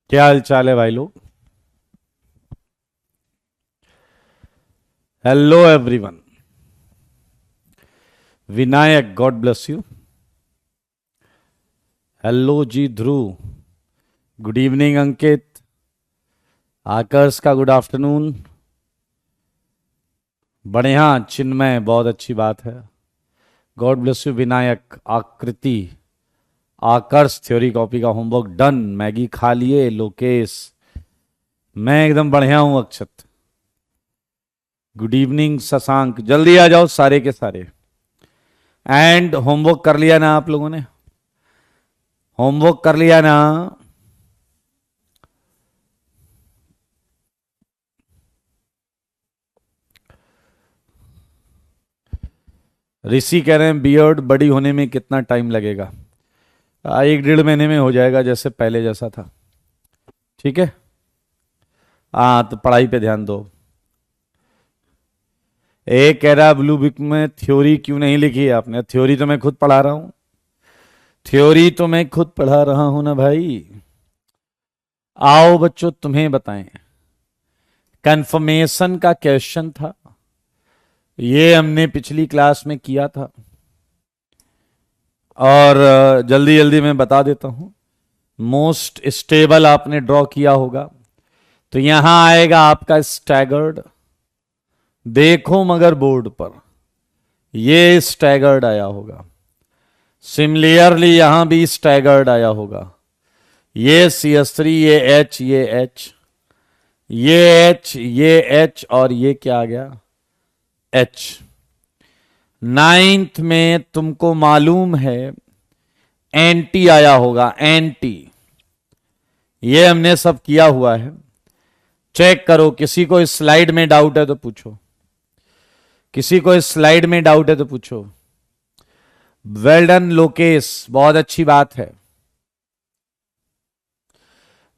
क्या हाल चाल है भाई लोग। Hello everyone. Vinayak, god bless you. Hello ji Dhruv. Good evening Ankit. Aakarsh का गुड आफ्टरनून। बढ़िया चिन्मय, बहुत अच्छी बात है। God bless you Vinayak. Aakriti, Aakarsh theory copy का होमवर्क डन। मैगी खा लिए लोकेश। मैं एकदम बढ़िया हूं अक्षत। Good evening Shashank. जल्दी आ जाओ सारे के सारे। एंड होमवर्क कर लिया ना आप लोगों ने? होमवर्क कर लिया ना? ऋषि कह रहे हैं बियर्ड बड़ी होने में कितना टाइम लगेगा? 1 डेढ़ महीने में हो जाएगा, जैसे पहले जैसा था। ठीक है। हाँ तो पढ़ाई पे ध्यान दो। एक कह रहा ब्लू बुक में थ्योरी क्यों नहीं लिखी है आपने? थ्योरी तो मैं खुद पढ़ा रहा हूं। थ्योरी तो मैं खुद पढ़ा रहा हूं ना भाई। आओ बच्चों तुम्हें बताएं। कंफर्मेशन का क्वेश्चन था, ये हमने पिछली क्लास में किया था। और जल्दी जल्दी मैं बता देता हूं। मोस्ट स्टेबल आपने ड्रॉ किया होगा, तो यहां आएगा आपका स्टैगर्ड। देखो मगर बोर्ड पर ये स्टैगर्ड आया होगा। सिमिलियरली यहां भी स्टैगर्ड आया होगा। ये CH3, ये H, ये H, ये H, ये H और ये क्या आ गया? H। नाइन्थ में तुमको मालूम है एंटी आया होगा, एंटी। ये हमने सब किया हुआ है। चेक करो, किसी को इस स्लाइड में डाउट है तो पूछो। किसी को इस स्लाइड में डाउट है तो पूछो। वेल डन लोकेश, बहुत अच्छी बात है।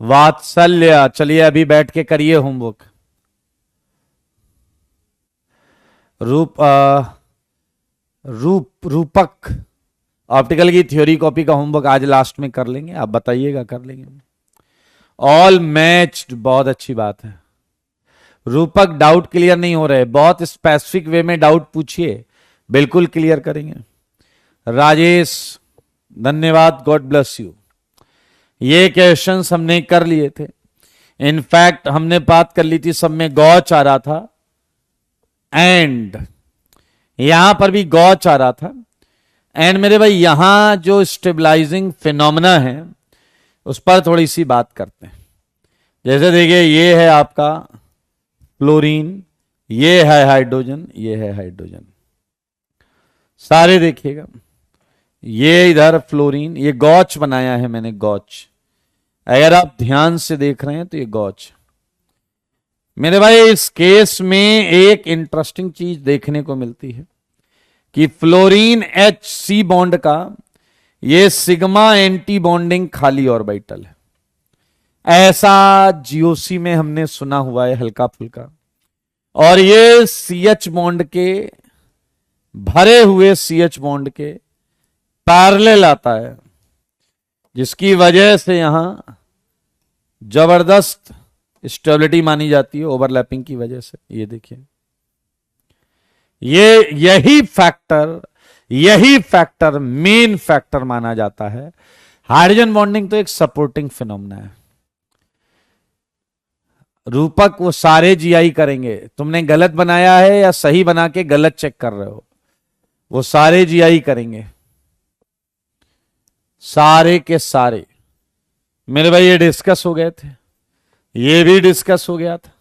वात्सल्य, चलिए अभी बैठ के करिए होमवर्क। रूपक ऑप्टिकल की थ्योरी कॉपी का होमवर्क आज लास्ट में कर लेंगे, आप बताइएगा कर लेंगे। ऑल मैच्ड, बहुत अच्छी बात है। रूपक डाउट क्लियर नहीं हो रहे, बहुत स्पेसिफिक वे में डाउट पूछिए, बिल्कुल क्लियर करेंगे। राजेश धन्यवाद, गॉड ब्लेस यू। ये क्वेश्चंस हमने कर लिए थे। इनफैक्ट हमने बात कर ली थी, सब में गॉच आ रहा था, एंड यहां पर भी गॉच आ रहा था। एंड मेरे भाई यहां जो स्टेबलाइजिंग फिनोमेना है उस पर थोड़ी सी बात करते हैं। जैसे देखिए, ये है आपका फ्लोरीन, ये है हाइड्रोजन, ये है हाइड्रोजन। सारे देखिएगा, ये इधर फ्लोरीन, ये गॉच बनाया है मैंने, गॉच। अगर आप ध्यान से देख रहे हैं तो ये गॉच। मेरे भाई इस केस में एक इंटरेस्टिंग चीज देखने को मिलती है कि फ्लोरीन HC बॉन्ड का ये सिग्मा एंटी बॉन्डिंग खाली ऑर्बिटल है। ऐसा GOC में हमने सुना हुआ है हल्का फुल्का। और ये CH बॉन्ड के, भरे हुए CH बॉन्ड के पैरेलल आता है, जिसकी वजह से यहां जबरदस्त स्टेबिलिटी मानी जाती है ओवरलैपिंग की वजह से। ये देखिए, ये यही फैक्टर मेन फैक्टर माना जाता है। हाइड्रोजन बॉन्डिंग तो एक सपोर्टिंग फिनोमेना है। रूपक वो सारे GI करेंगे। तुमने गलत बनाया है या सही बना के गलत चेक कर रहे हो? वो सारे GI करेंगे, सारे के सारे। मेरे भाई ये डिस्कस हो गए थे, ये भी डिस्कस हो गया था।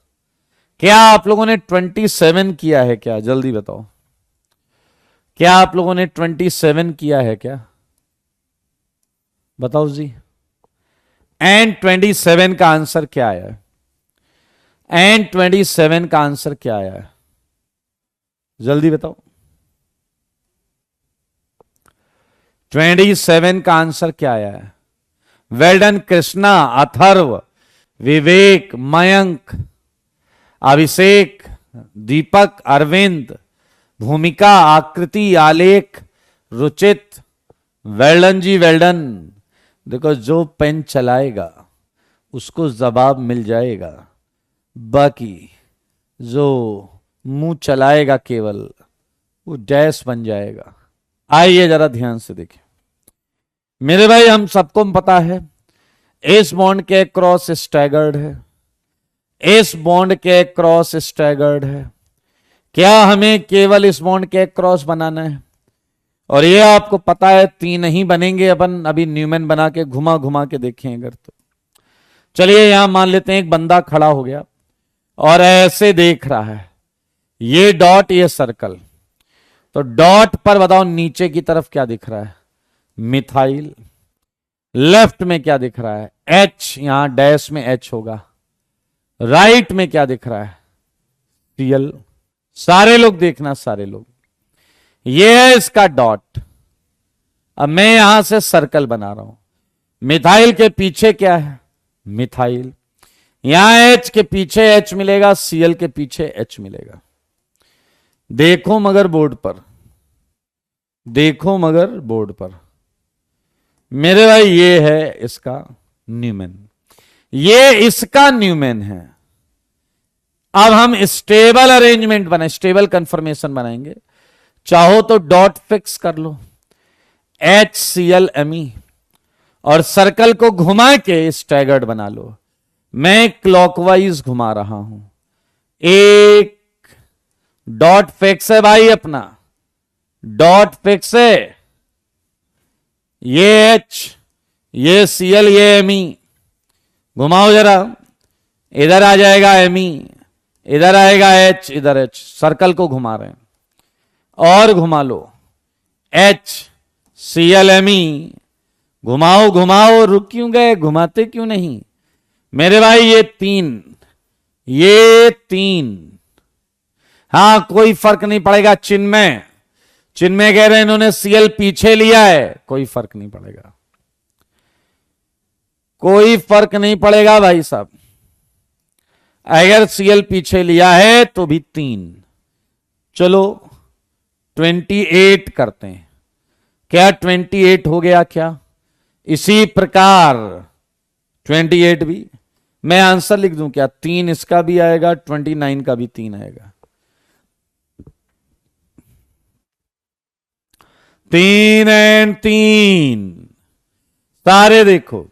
क्या आप लोगों ने 27 किया है क्या? जल्दी बताओ, क्या आप लोगों ने 27 किया है क्या? बताओ जी। एंड 27 का आंसर क्या आया है? एंड 27 का आंसर क्या आया है? जल्दी बताओ। 27 का आंसर क्या आया है? वेल डन कृष्णा, अथर्व, विवेक, मयंक, अभिषेक, दीपक, अरविंद, भूमिका, आकृति, आलेख, रुचित। वेल्डन जी वेल्डन। देखो, जो पेन चलाएगा उसको जवाब मिल जाएगा, बाकी जो मुंह चलाएगा केवल वो डैश बन जाएगा। आइए जरा ध्यान से देखें मेरे भाई, हम सबको पता है इस बॉन्ड के क्रॉस स्टैगर्ड है, इस बॉन्ड के क्रॉस स्टैगर्ड है। क्या हमें केवल इस बॉन्ड के क्रॉस बनाना है? और ये आपको पता है 3 ही बनेंगे, अपन अभी न्यूमैन बना के घुमा घुमा के देखें अगर तो। चलिए यहां मान लेते हैं एक बंदा खड़ा हो गया और ऐसे देख रहा है, ये डॉट ये सर्कल, तो डॉट पर बताओ नीचे की तरफ क्या दिख रहा है? मिथाइल। लेफ्ट में क्या दिख रहा है? एच, यहां डैश में एच होगा। राइट में क्या दिख रहा है? सीएल। सारे लोग देखना, सारे लोग, ये है इसका डॉट। अब मैं यहां से सर्कल बना रहा हूं। मिथाइल के पीछे क्या है? मिथाइल। यहां एच के पीछे एच मिलेगा, सीएल के पीछे एच मिलेगा। देखो मगर बोर्ड पर, देखो मगर बोर्ड पर मेरे भाई, ये है इसका न्यूमैन, ये इसका न्यूमैन है। अब हम स्टेबल अरेंजमेंट बनाए, स्टेबल कंफर्मेशन बनाएंगे। चाहो तो डॉट फिक्स कर लो, HClMe, और सर्कल को घुमा के स्टैगर्ड बना लो। मैं क्लॉकवाइज घुमा रहा हूं, एक डॉट फिक्स है भाई, अपना डॉट फिक्स है। ये H, ये Cl, ये Me, घुमाओ जरा, इधर आ जाएगा Me, इधर आएगा H, इधर H, सर्कल को घुमा रहे हैं। और घुमा लो, HClMe, घुमाओ घुमाओ, रुक क्यों गए? घुमाते क्यों नहीं मेरे भाई? ये 3, ये 3, हां कोई फर्क नहीं पड़ेगा। चिन्मय, चिन्मय कह रहे हैं इन्होंने Cl पीछे लिया है, कोई फर्क नहीं पड़ेगा, कोई फर्क नहीं पड़ेगा भाई साहब। अगर Cl पीछे लिया है तो भी 3। चलो 28 करते हैं। क्या 28 हो गया क्या? इसी प्रकार 28 भी, मैं आंसर लिख दूं क्या? 3 इसका भी आएगा, 29 का भी 3 आएगा। 3 और 3 सारे देखो,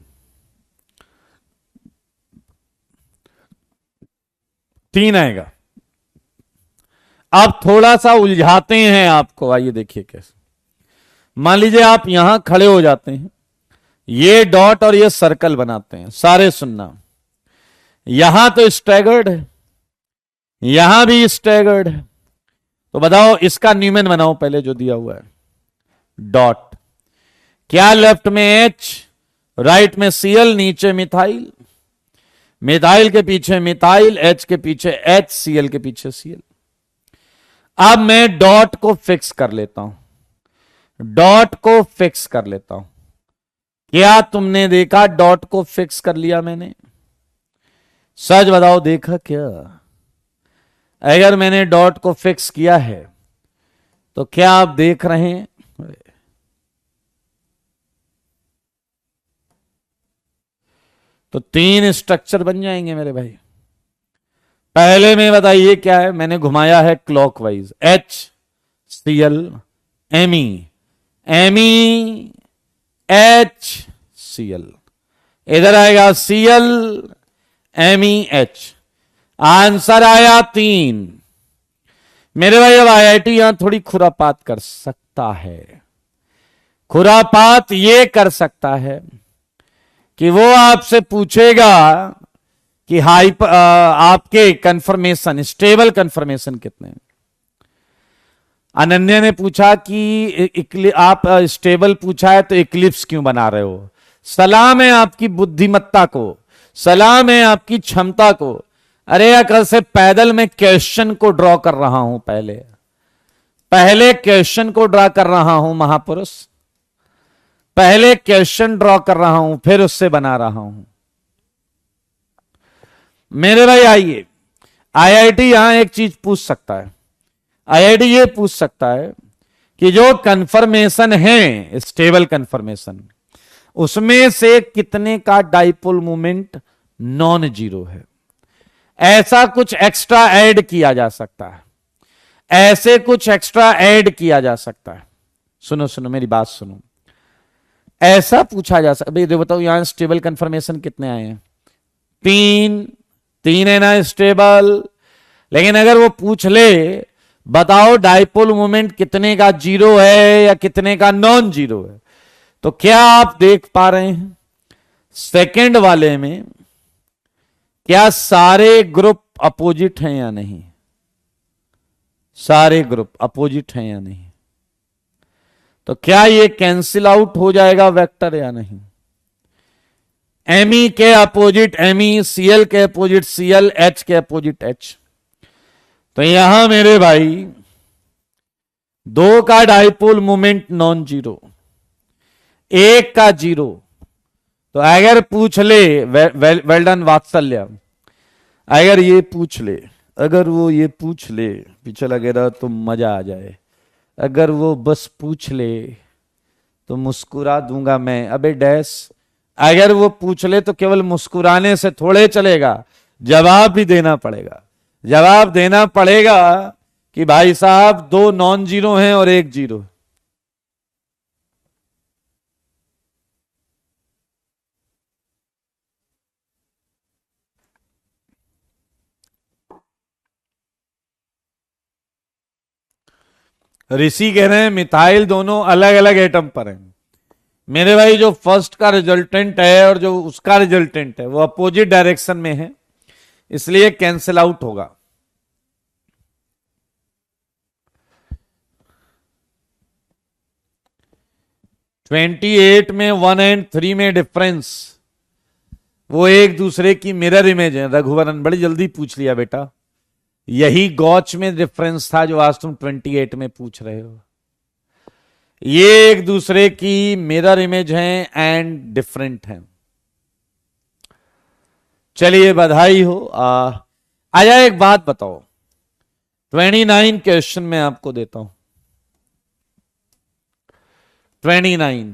3 आएगा। अब थोड़ा सा उलझाते हैं आपको, आइए देखिए कैसे। मान लीजिए आप यहां खड़े हो जाते हैं, ये डॉट और ये सर्कल बनाते हैं। सारे सुनना, यहां तो स्टैगर्ड है, यहां भी स्टैगर्ड है, तो बताओ इसका न्यूमैन बनाओ पहले जो दिया हुआ है, डॉट। क्या लेफ्ट में H, राइट में Cl, नीचे मिथाइल, मिथाइल के पीछे मिथाइल, H के पीछे H, Cl के पीछे Cl। अब मैं डॉट को फिक्स कर लेता हूं, डॉट को फिक्स कर लेता हूं। क्या तुमने देखा डॉट को फिक्स कर लिया मैंने? सच बताओ, देखा क्या? अगर मैंने डॉट को फिक्स किया है तो क्या आप देख रहे हैं? तो 3 स्ट्रक्चर बन जाएंगे मेरे भाई। पहले में बताइए क्या है? मैंने घुमाया है clockwise, HCl Me, Me HCl, इधर आएगा Cl MEH। आंसर आया 3 मेरे भाई। अब IIT यहां थोड़ी खुरापात कर सकता है, खुरापात ये कर सकता है कि वो आपसे पूछेगा कि आपके कंफर्मेशन, स्टेबल कंफर्मेशन कितने हैं। अनन्या ने पूछा कि आप स्टेबल पूछा है तो इक्लिप्स क्यों बना रहे हो? सलाम है आपकी बुद्धिमत्ता को, सलाम है आपकी क्षमता को। अरे कल से पैदल मैं क्वेश्चन को ड्रॉ कर रहा हूं, पहले क्वेश्चन को ड्रॉ कर रहा हूं महापुरुष, पहले क्वेश्चन ड्रॉ कर रहा हूं, फिर उससे बना रहा हूं मेरे भाई। आइए, IIT यहां एक चीज पूछ सकता है, IIT ये पूछ सकता है कि जो कंफर्मेशन है, स्टेबल कंफर्मेशन, उसमें से कितने का डाइपोल मोमेंट नॉन जीरो है। ऐसा कुछ एक्स्ट्रा ऐड किया जा सकता है, ऐसे कुछ एक्स्ट्रा ऐड किया जा सकता है। सुनो सुनो मेरी बात सुनो, ऐसा पूछा जा सकता है, बताओ यहां स्टेबल कंफर्मेशन कितने आए हैं? तीन है ना स्टेबल। लेकिन अगर वो पूछ ले बताओ डाइपोल मोमेंट कितने का जीरो है या कितने का नॉन जीरो है, तो क्या आप देख पा रहे हैं सेकंड वाले में क्या सारे ग्रुप अपोजिट हैं या नहीं? सारे ग्रुप अपोजिट हैं या नहीं? तो क्या ये कैंसिल आउट हो जाएगा वेक्टर या नहीं? एमई के अपोजिट एमई, सीएल के अपोजिट सीएल, एच के अपोजिट एच। तो यहां मेरे भाई दो का डाइपोल मोमेंट नॉन जीरो, एक का जीरो। तो अगर पूछ ले वेल डन वात्सल्य, अगर ये पूछ ले, अगर वो ये पूछ ले पीछे लगेगा तो मजा आ जाए, अगर वो बस पूछ ले तो मुस्कुरा दूंगा मैं। अबे डैश, अगर वो पूछ ले तो केवल मुस्कुराने से थोड़े चलेगा, जवाब भी देना पड़ेगा। जवाब देना पड़ेगा कि भाई साहब दो नॉन जीरो हैं और एक जीरो है। ऋषि कह रहे हैं मिथाइल दोनों अलग अलग एटम पर हैं। मेरे भाई जो फर्स्ट का रिजल्टेंट है और जो उसका रिजल्टेंट है वो अपोजिट डायरेक्शन में है, इसलिए कैंसिल आउट होगा। ट्वेंटी 28 में 1 और 3 में डिफरेंस, वो एक दूसरे की मिरर इमेज है। रघुवरन बड़ी जल्दी पूछ लिया बेटा, यही गॉच में डिफरेंस था जो आज तुम 28 में पूछ रहे हो। ये एक दूसरे की मिरर इमेज हैं एंड डिफरेंट हैं। चलिए बधाई हो। आया एक बात बताओ, 29 क्वेश्चन में आपको देता हूं। 29,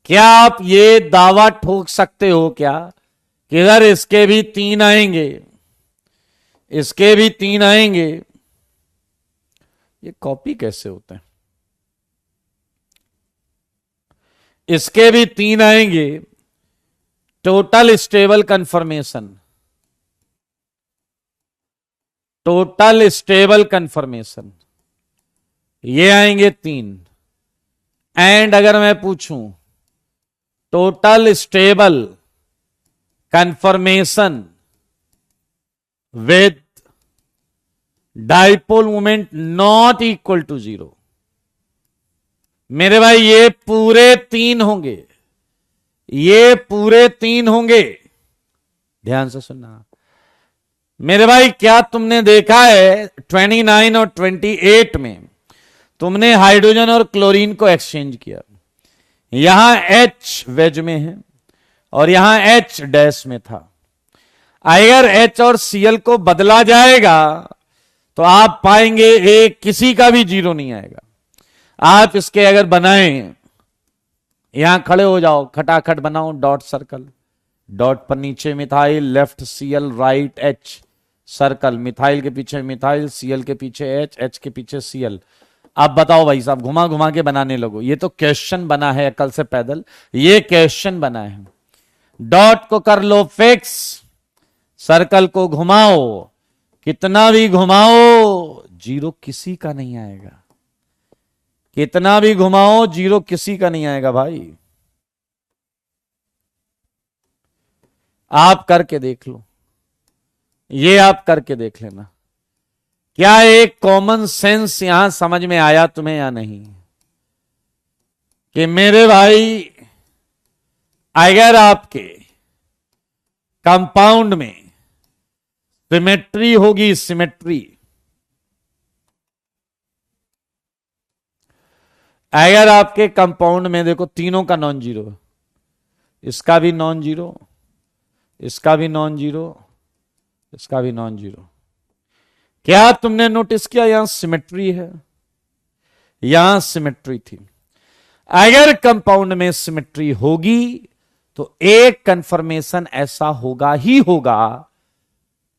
क्या आप ये दावा ठोक सकते हो क्या कि इधर इसके भी 3 आएंगे, इसके भी 3 आएंगे? ये कॉपी कैसे होते हैं? इसके भी 3 आएंगे, total stable conformation, total stable conformation ये आएंगे 3। एंड अगर मैं पूछूं total stable conformation with dipole moment not equal to zero, मेरे भाई ये पूरे 3 होंगे, ये पूरे 3 होंगे। ध्यान से सुनना मेरे भाई, क्या तुमने देखा है 29 और 28 में तुमने हाइड्रोजन और क्लोरीन को एक्सचेंज किया, यहां H वेज में है और यहां H डैश में था। अगर H और Cl को बदला जाएगा तो आप पाएंगे एक किसी का भी जीरो नहीं आएगा। आप इसके अगर बनाएं, यहां खड़े हो जाओ, खटाखट बनाओ डॉट सर्कल, डॉट पर नीचे methyl, left Cl, right H, circle, methyl के पीछे मिथाइल, Cl के पीछे H, H के पीछे Cl। अब बताओ भाई साहब, घुमा घुमा के बनाने लगो। ये तो क्वेश्चन बना है अकल से पैदल, ये क्वेश्चन बना है। डॉट को कर लो फिक्स, सर्कल को घुमाओ, कितना भी घुमाओ जीरो किसी का नहीं आएगा, कितना भी घुमाओ जीरो किसी का नहीं आएगा भाई। आप करके देख लो, ये आप करके देख लेना। क्या एक कॉमन सेंस यहां समझ में आया तुम्हें या नहीं कि मेरे भाई अगर आपके कंपाउंड में सिमेट्री होगी, सिमेट्री, अगर आपके कंपाउंड में देखो तीनों का नॉन जीरो, इसका भी नॉन जीरो, इसका भी नॉन जीरो, इसका भी नॉन जीरो, क्या तुमने नोटिस किया यहां सिमेट्री है, यहां सिमेट्री थी। अगर कंपाउंड में सिमेट्री होगी तो एक कंफर्मेशन ऐसा होगा ही होगा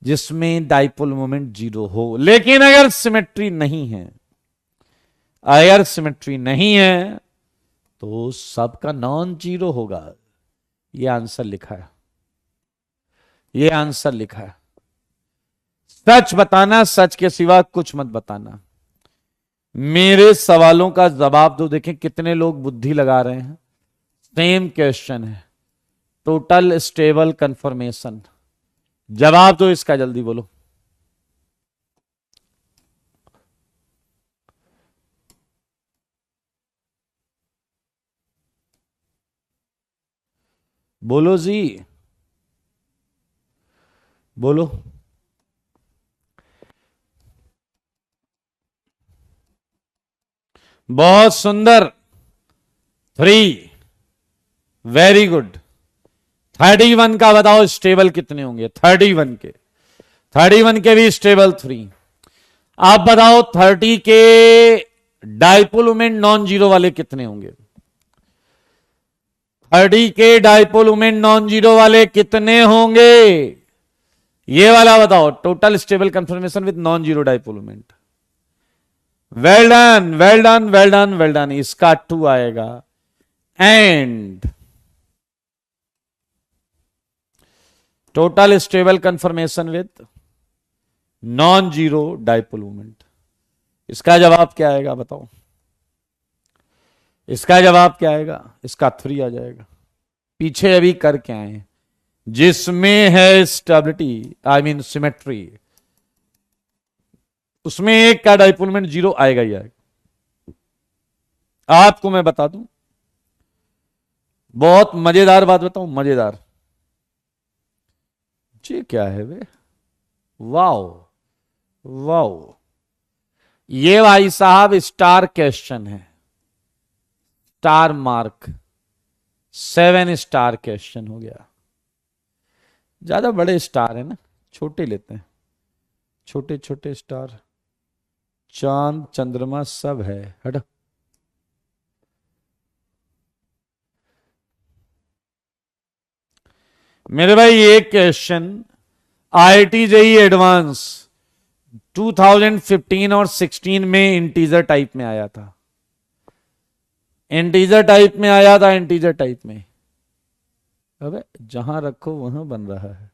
जिसमें डाइपोल मोमेंट 0 हो। लेकिन अगर सिमेट्री नहीं है, अगर सिमेट्री नहीं है तो सबका नॉन जीरो होगा। ये आंसर लिखा है, ये आंसर लिखा है। सच बताना, सच के सिवा कुछ मत बताना। मेरे सवालों का जवाब दो। देखें कितने लोग बुद्धि लगा रहे हैं। सेम क्वेश्चन है, टोटल स्टेबल कंफर्मेशन। जवाब दो इसका, जल्दी बोलो। बोलो जी, बोलो। बहुत सुंदर, 3, वेरी गुड। 31 का बताओ स्टेबल कितने होंगे? 31 के, 31 के भी स्टेबल 3। आप बताओ 30 के डाइपोल मोमेंट नॉन जीरो वाले कितने होंगे? 30 के डाइपोल मोमेंट नॉन जीरो वाले कितने होंगे? ये वाला बताओ, total stable conformation with non zero dipole moment. Well done, well done, well done, well done. इसका 2 आएगा। And total stable conformation with non zero dipole moment. इसका जवाब क्या आएगा बताओ? इसका जवाब क्या आएगा? इसका 3 आ जाएगा। पीछे अभी कर क्या है? जिसमें है स्टेबिलिटी, आई मीन सिमेट्री, उसमें एक का डाइपोल मोमेंट 0 आएगा ही आएगा। आपको मैं बता दूं, बहुत मजेदार बात बताऊं, मजेदार। ये क्या है वे? Wow, wow. ये भाई साहब स्टार क्वेश्चन है, स्टार मार्क, 7 स्टार क्वेश्चन हो गया। ज्यादा बड़े स्टार है ना, छोटे लेते हैं, छोटे छोटे स्टार। चांद चंद्रमा सब है, हट। मेरे भाई ये क्वेश्चन आईआईटी जेईई एडवांस 2015 और 16 में इंटीजर टाइप में आया था। इंटीजर टाइप में आया था, इंटीजर टाइप में। अबे जहां रखो वहां बन रहा है।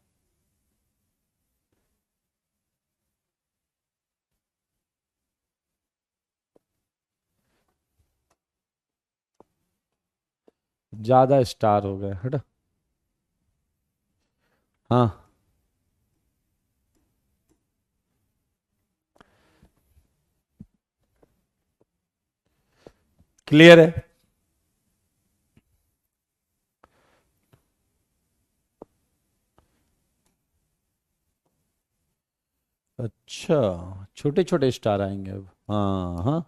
ज्यादा स्टार हो गए, हट। हाँ, क्लियर है? अच्छा, छोटे छोटे स्टार आएंगे अब। हाँ हाँ,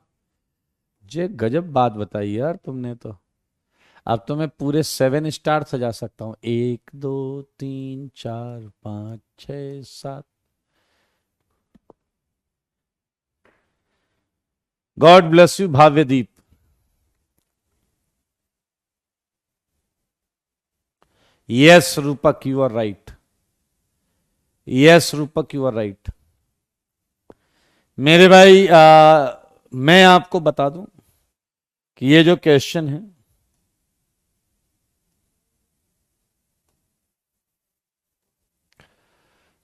जे गजब बात बताई यार तुमने तो। अब तो मैं पूरे 7 स्टार सजा सकता हूं। 1 2 3 4 5 6 7। God bless you Bhavyadeep. Yes Roopak, you are right. Yes Roopak, you are right. मेरे भाई मैं आपको बता दूं कि ये जो क्वेश्चन है,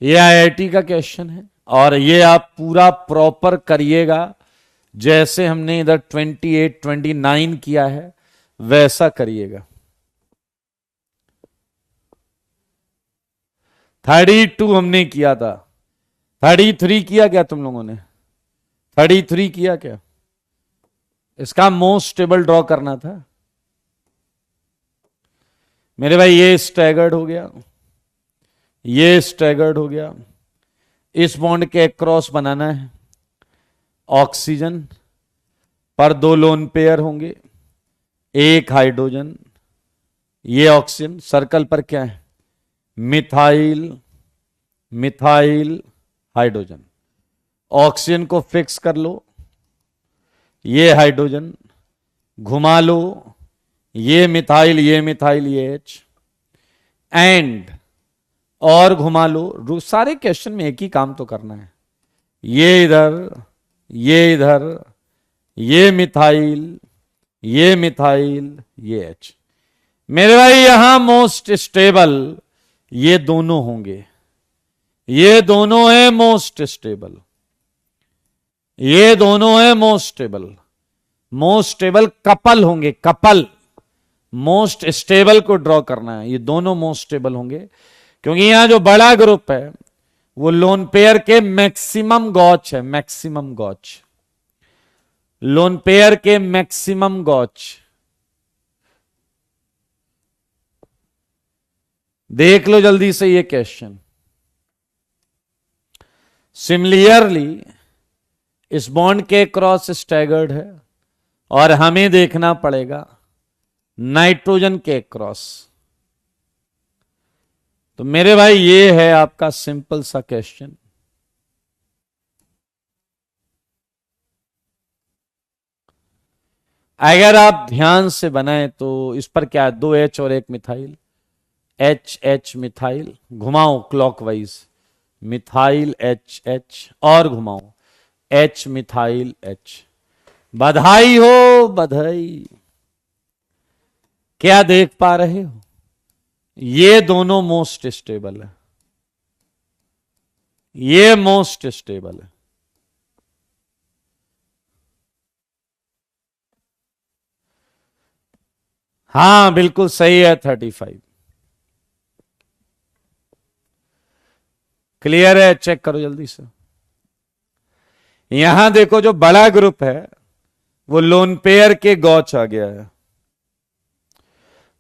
ये आईआईटी का क्वेश्चन है। और ये आप पूरा प्रॉपर करिएगा, जैसे हमने इधर 28 29 किया है वैसा करिएगा। 32 हमने किया था, 33 किया क्या तुम लोगों ने? 33 किया क्या? इसका मोस्ट स्टेबल ड्रॉ करना था मेरे भाई। ये स्टैगर्ड हो गया, ये स्टैगर्ड हो गया। इस बॉन्ड के क्रॉस बनाना है। ऑक्सीजन पर 2 लोन पेयर होंगे, 1 हाइड्रोजन। ये ऑक्सीजन सर्कल पर क्या है? Methyl, methyl hydrogen. ऑक्सीजन को फिक्स कर लो, ये हाइड्रोजन घुमा लो, ये मिथाइल, ये मिथाइल, ये एच। एंड और घुमा लो। सारे क्वेश्चन में एक ही काम तो करना है, ये इधर, ये इधर, ये मिथाइल, ये मिथाइल, ये एच। मेरे भाई यहां मोस्ट स्टेबल ये दोनों होंगे, ये दोनों है मोस्ट स्टेबल, ये दोनों है most stable. Most stable couple होंगे, कपल। मोस्ट स्टेबल को ड्रॉ करना है, ये दोनों मोस्ट स्टेबल होंगे, क्योंकि यहां जो बड़ा ग्रुप है वो लोन पेयर के मैक्सिमम गॉच है, मैक्सिमम गॉच, लोन पेयर के मैक्सिमम गॉच। देख लो जल्दी से ये क्वेश्चन। सिमिलरली इस बॉन्ड के क्रॉस स्टैगर्ड है और हमें देखना पड़ेगा नाइट्रोजन के क्रॉस। तो मेरे भाई ये है आपका सिंपल सा क्वेश्चन। अगर आप ध्यान से बनाएं तो इस पर क्या है, 2 H और 1 मिथाइल, H H मिथाइल, घुमाओ क्लॉकवाइज, मिथाइल H H और घुमाओ H मिथाइल H। बधाई हो, बधाई। क्या देख पा रहे हो, ये दोनों मोस्ट स्टेबल है, ये मोस्ट स्टेबल है। हां बिल्कुल सही है, 35। क्लियर है, चेक करो जल्दी से। यहां देखो जो बड़ा ग्रुप है वो लोन पेयर के गॉच आ गया है,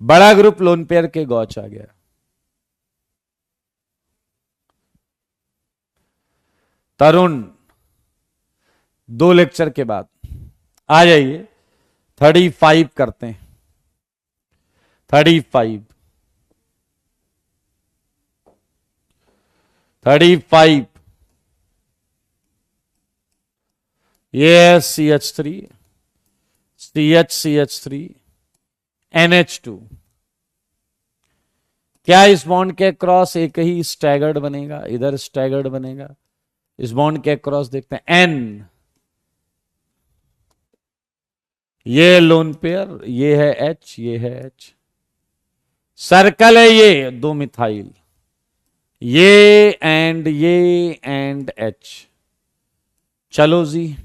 बड़ा ग्रुप लोन पेयर के गॉच आ गया। तरुण 2 लेक्चर के बाद आ जाइए, 35 करते हैं, 35 35। ये है CH3, CH3, NH2। क्या इस बॉन्ड के क्रॉस एक ही स्टैगर्ड बनेगा, इधर स्टैगर्ड बनेगा। इस बॉन्ड के क्रॉस देखते हैं, N, ये लोन पेयर, ये है H, ये है H, सर्कल है ये 2 मिथाइल, ये एंड H। चलो जी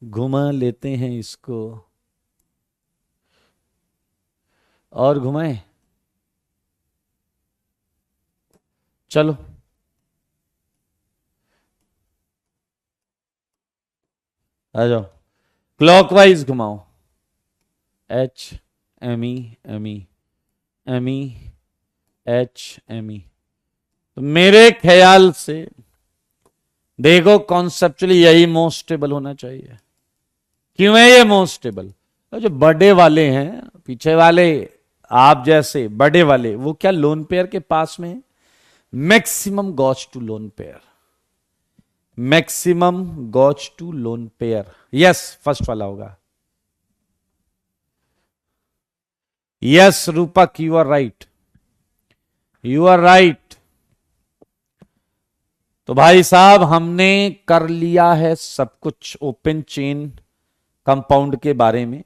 घुमा लेते हैं इसको, और घुमाएं, चलो आ जाओ, क्लॉकवाइज घुमाओ, H Me Me Me H Me। तो मेरे ख्याल से देखो कॉन्सेप्चुअली यही मोस्ट स्टेबल होना चाहिए। क्यों है ये मोस्ट स्टेबल? जो बड़े वाले हैं, पीछे वाले आप जैसे बड़े वाले, वो क्या लोन पेयर के पास में है? Maximum gauche two lone pair, maximum gauche two lone pair. Yes, first वाला होगा। Yes Roopak, you are right, you are right. तो भाई साहब हमने कर लिया है सब कुछ ओपन चेन कंपाउंड के बारे में,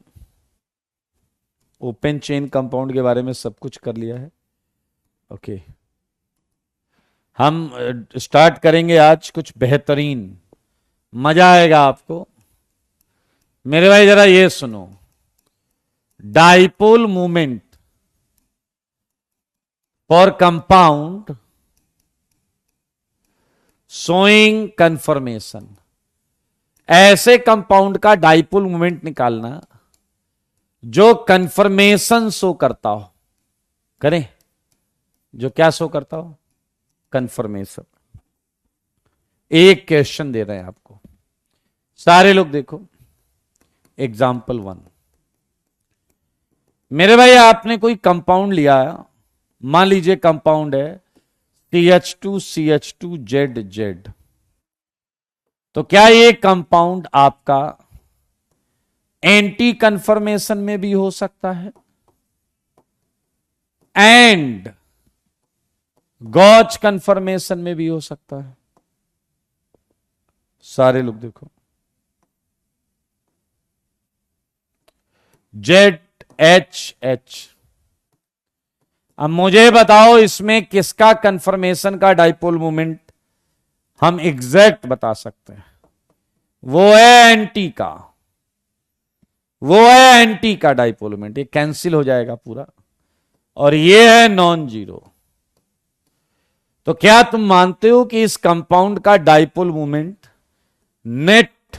ओपन चेन कंपाउंड के बारे में सब कुछ कर लिया है। ओके, हम स्टार्ट करेंगे आज कुछ बेहतरीन, मजा आएगा आपको। मेरे भाई जरा ये सुनो, dipole movement for compound showing conformation. ऐसे कंपाउंड का डाइपोल मूवमेंट निकालना जो कन्फर्मेशन शो करता हो। करें, जो क्या शो करता हो? कन्फर्मेशन। एक क्वेश्चन दे रहे हैं आपको, सारे लोग देखो। एग्जाम्पल 1, मेरे भाई आपने कोई कंपाउंड लिया, मान लीजिए कंपाउंड है CH2CH2ZZ। तो क्या ये कंपाउंड आपका एंटी कन्फर्मेशन में भी हो सकता है? एंड गॉच कंफर्मेशन में भी हो सकता है। सारे लोग देखो, ZHH। अब मुझे बताओ इसमें किसका कंफर्मेशन का डाइपोल मोमेंट हम एग्जैक्ट बता सकते हैं? वो है एंटी का, वो है एंटी का डाइपोल मोमेंट। ये कैंसिल हो जाएगा पूरा, और ये है नॉन जीरो। तो क्या तुम मानते हो कि इस कंपाउंड का dipole moment net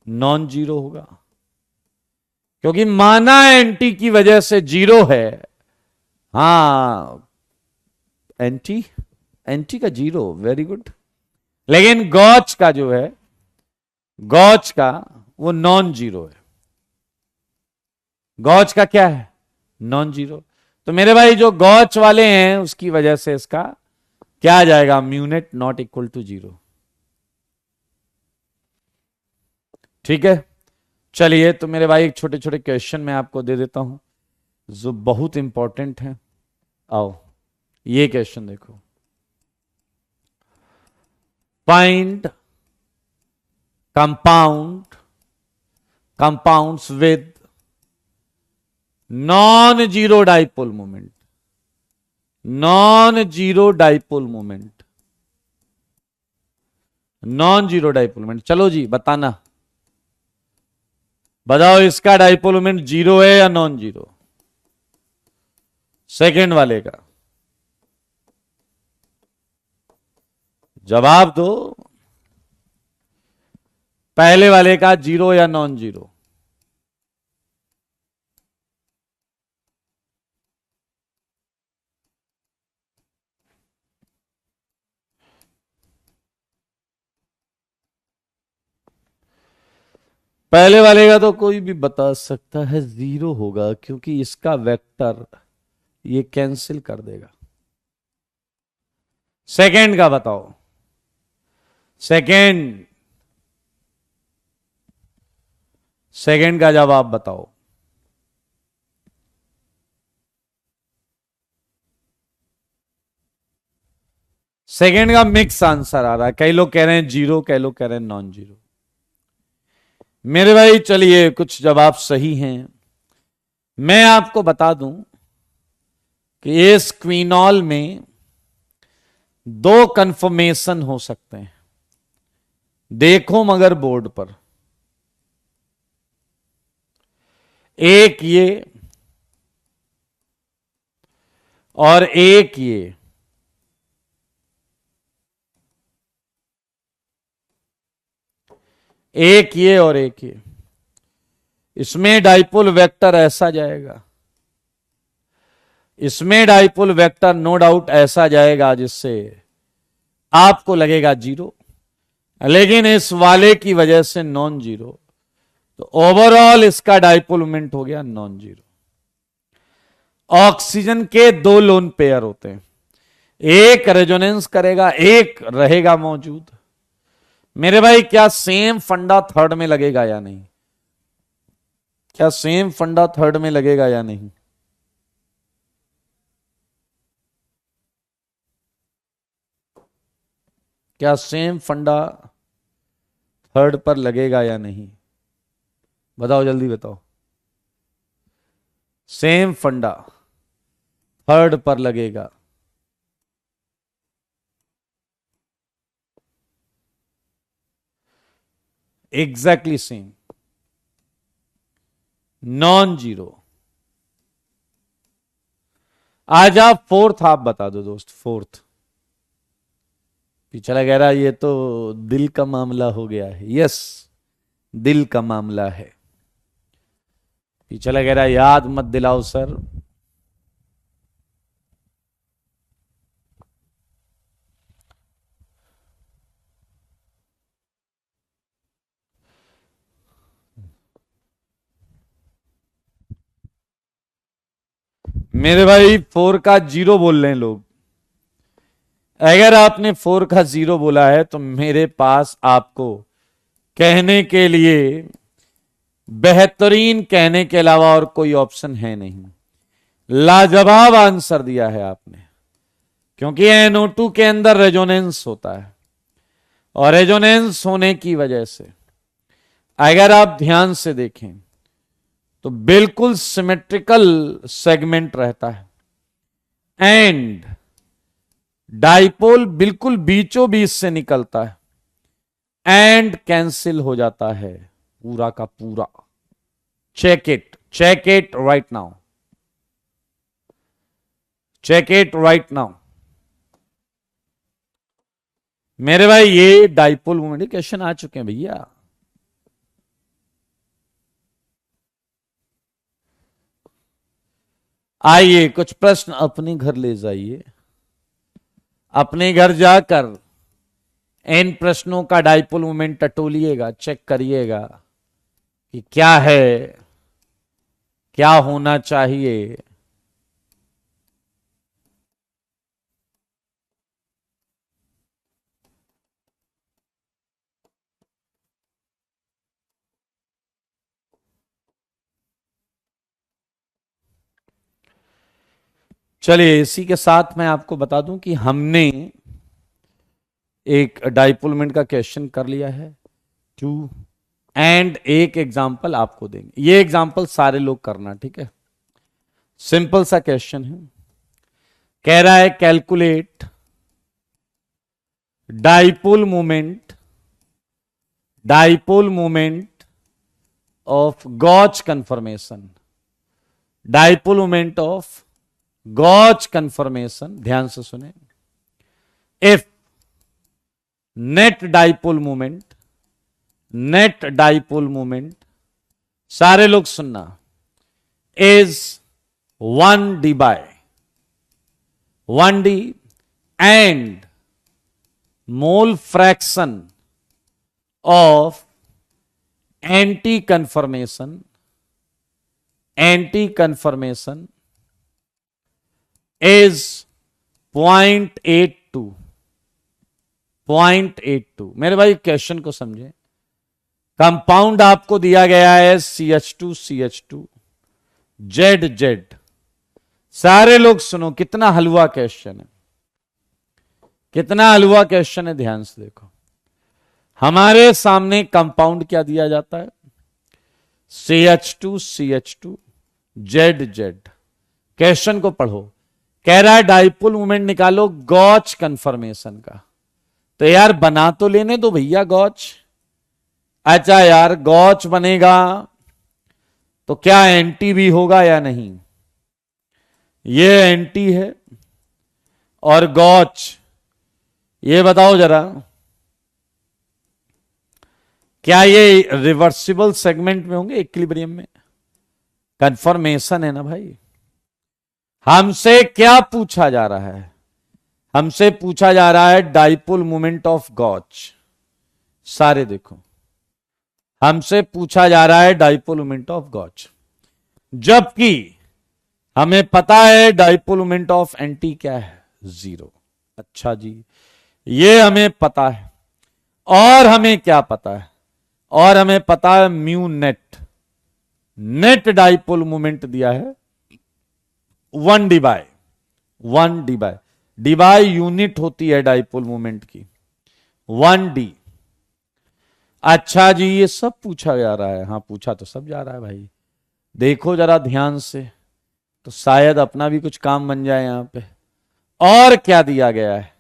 non zero होगा? क्योंकि माना एंटी की वजह से जीरो है। हाँ, एंटी एंटी का जीरो, वेरी गुड। लेकिन गॉच का जो है, गॉच का वो नॉन जीरो है। गॉच का क्या है? Non zero. तो मेरे भाई जो गॉच वाले हैं उसकी वजह से इसका क्या आ जाएगा? म्यूनेट नॉट इक्वल टू जीरो। ठीक है, चलिए तो मेरे भाई एक छोटे छोटे क्वेश्चन मैं आपको दे देता हूं जो बहुत इंपॉर्टेंट है। आओ ये क्वेश्चन देखो। Find compounds with non zero dipole moment, non zero dipole moment, non zero dipole moment. चलो जी बताना, बताओ इसका डाइपोल मोमेंट जीरो है या नॉन जीरो? सेकंड वाले का जवाब दो। पहले वाले का जीरो या नॉन जीरो? पहले वाले का तो कोई भी बता सकता है जीरो होगा, क्योंकि इसका वेक्टर ये कैंसिल कर देगा। सेकंड का बताओ, सेकंड का जवाब बताओ। सेकंड का मिक्स आंसर आ रहा है, कई लोग कह रहे हैं जीरो, कई लोग कह रहे हैं नॉन जीरो। मेरे भाई चलिए कुछ जवाब सही हैं। मैं आपको बता दूं कि इस क्विनॉल में दो कंफर्मेशन हो सकते हैं। देखो मगर बोर्ड पर, एक ये और एक ये। एक ये और एक ये। इसमें डाइपोल वेक्टर ऐसा जाएगा, इसमें डाइपोल वेक्टर नो डाउट ऐसा जाएगा जिससे आपको लगेगा जीरो, लेकिन इस वाले की वजह से नॉन जीरो। तो ओवरऑल इसका डाइपोल मोमेंट हो गया नॉन जीरो। ऑक्सीजन के दो लोन पेयर होते हैं, एक रेजोनेंस करेगा, एक रहेगा मौजूद। मेरे भाई क्या सेम फंडा थर्ड में लगेगा या नहीं? क्या सेम फंडा थर्ड में लगेगा या नहीं? क्या सेम फंडा थर्ड पर लगेगा या नहीं? बताओ जल्दी बताओ। सेम फंडा थर्ड पर लगेगा। Exactly same, non zero. आज आप फोर्थ आप बता दो दोस्त, फोर्थ। पिछला कह रहा ये तो दिल का मामला हो गया है। यस, दिल का मामला है। पिछला कह रहा याद मत दिलाओ सर। मेरे भाई फोर का जीरो बोल रहे हैं लोग। अगर आपने फोर का जीरो बोला है तो मेरे पास आपको कहने के लिए बेहतरीन कहने के अलावा और कोई ऑप्शन है नहीं। लाजवाब आंसर दिया है आपने। क्योंकि NO2 के अंदर रेजोनेंस होता है, और रेजोनेंस होने की वजह से अगर आप ध्यान से देखें तो बिल्कुल सिमेट्रिकल सेगमेंट रहता है, एंड डाइपोल बिल्कुल बीचों बीच से निकलता है, एंड कैंसिल हो जाता है पूरा का पूरा। Check it right now, check it right now. मेरे भाई ये डाइपोल मोमेंट क्वेश्चन आ चुके हैं भैया। आइए कुछ प्रश्न अपने घर ले जाइए, अपने घर जाकर इन प्रश्नों का डाइपोल मोमेंट टटोलिएगा, चेक करिएगा कि क्या है, क्या होना चाहिए। चलिए इसी के साथ मैं आपको बता दूं कि हमने एक डाइपोल मोमेंट का क्वेश्चन कर लिया है 2, एंड एक एग्जाम्पल आपको देंगे। ये एग्जाम्पल सारे लोग करना, ठीक है, सिंपल सा क्वेश्चन है। कह रहा है calculate dipole moment of gauche conformation, dipole moment of gauche conformation. ध्यान से सुने। इफ नेट डाइपोल मोमेंट, सारे लोग सुनना, is 1d and mole fraction of anti conformation is 0.82। मेरे भाई क्वेश्चन को समझे। कंपाउंड आपको दिया गया है CH2 ZZ। सारे लोग सुनो, कितना हलवा क्वेश्चन है, कितना हलवा क्वेश्चन है। ध्यान से देखो, हमारे सामने कंपाउंड क्या दिया जाता है, CH2 ZZ। क्वेश्चन को पढ़ो, कह रहा है डाइपोल मोमेंट निकालो गॉच कन्फर्मेशन का। तो यार बना तो लेने दो भैया गॉच। अच्छा यार गॉच बनेगा तो क्या एंटी भी होगा या नहीं? ये एंटी है और गॉच, ये बताओ जरा, क्या ये रिवर्सिबल सेगमेंट में होंगे, इक्विलिब्रियम में? कन्फर्मेशन है ना भाई। हमसे क्या पूछा जा रहा है? हमसे पूछा जा रहा है डाइपोल मोमेंट ऑफ गॉच। सारे देखो, हमसे पूछा जा रहा है डाइपोल मोमेंट ऑफ गॉच, जबकि हमें पता है डाइपोल मोमेंट ऑफ एंटी क्या है, 0। अच्छा जी, ये हमें पता है। और हमें क्या पता है? और हमें पता है म्यू नेट डाइपोल मोमेंट दिया है 1d बाय यूनिट होती है डाइपोल मोमेंट की 1d। अच्छा जी, ये सब पूछा जा रहा है? हाँ पूछा तो सब जा रहा है भाई। देखो जरा ध्यान से, तो शायद अपना भी कुछ काम बन जाए यहां पे। और क्या दिया गया है?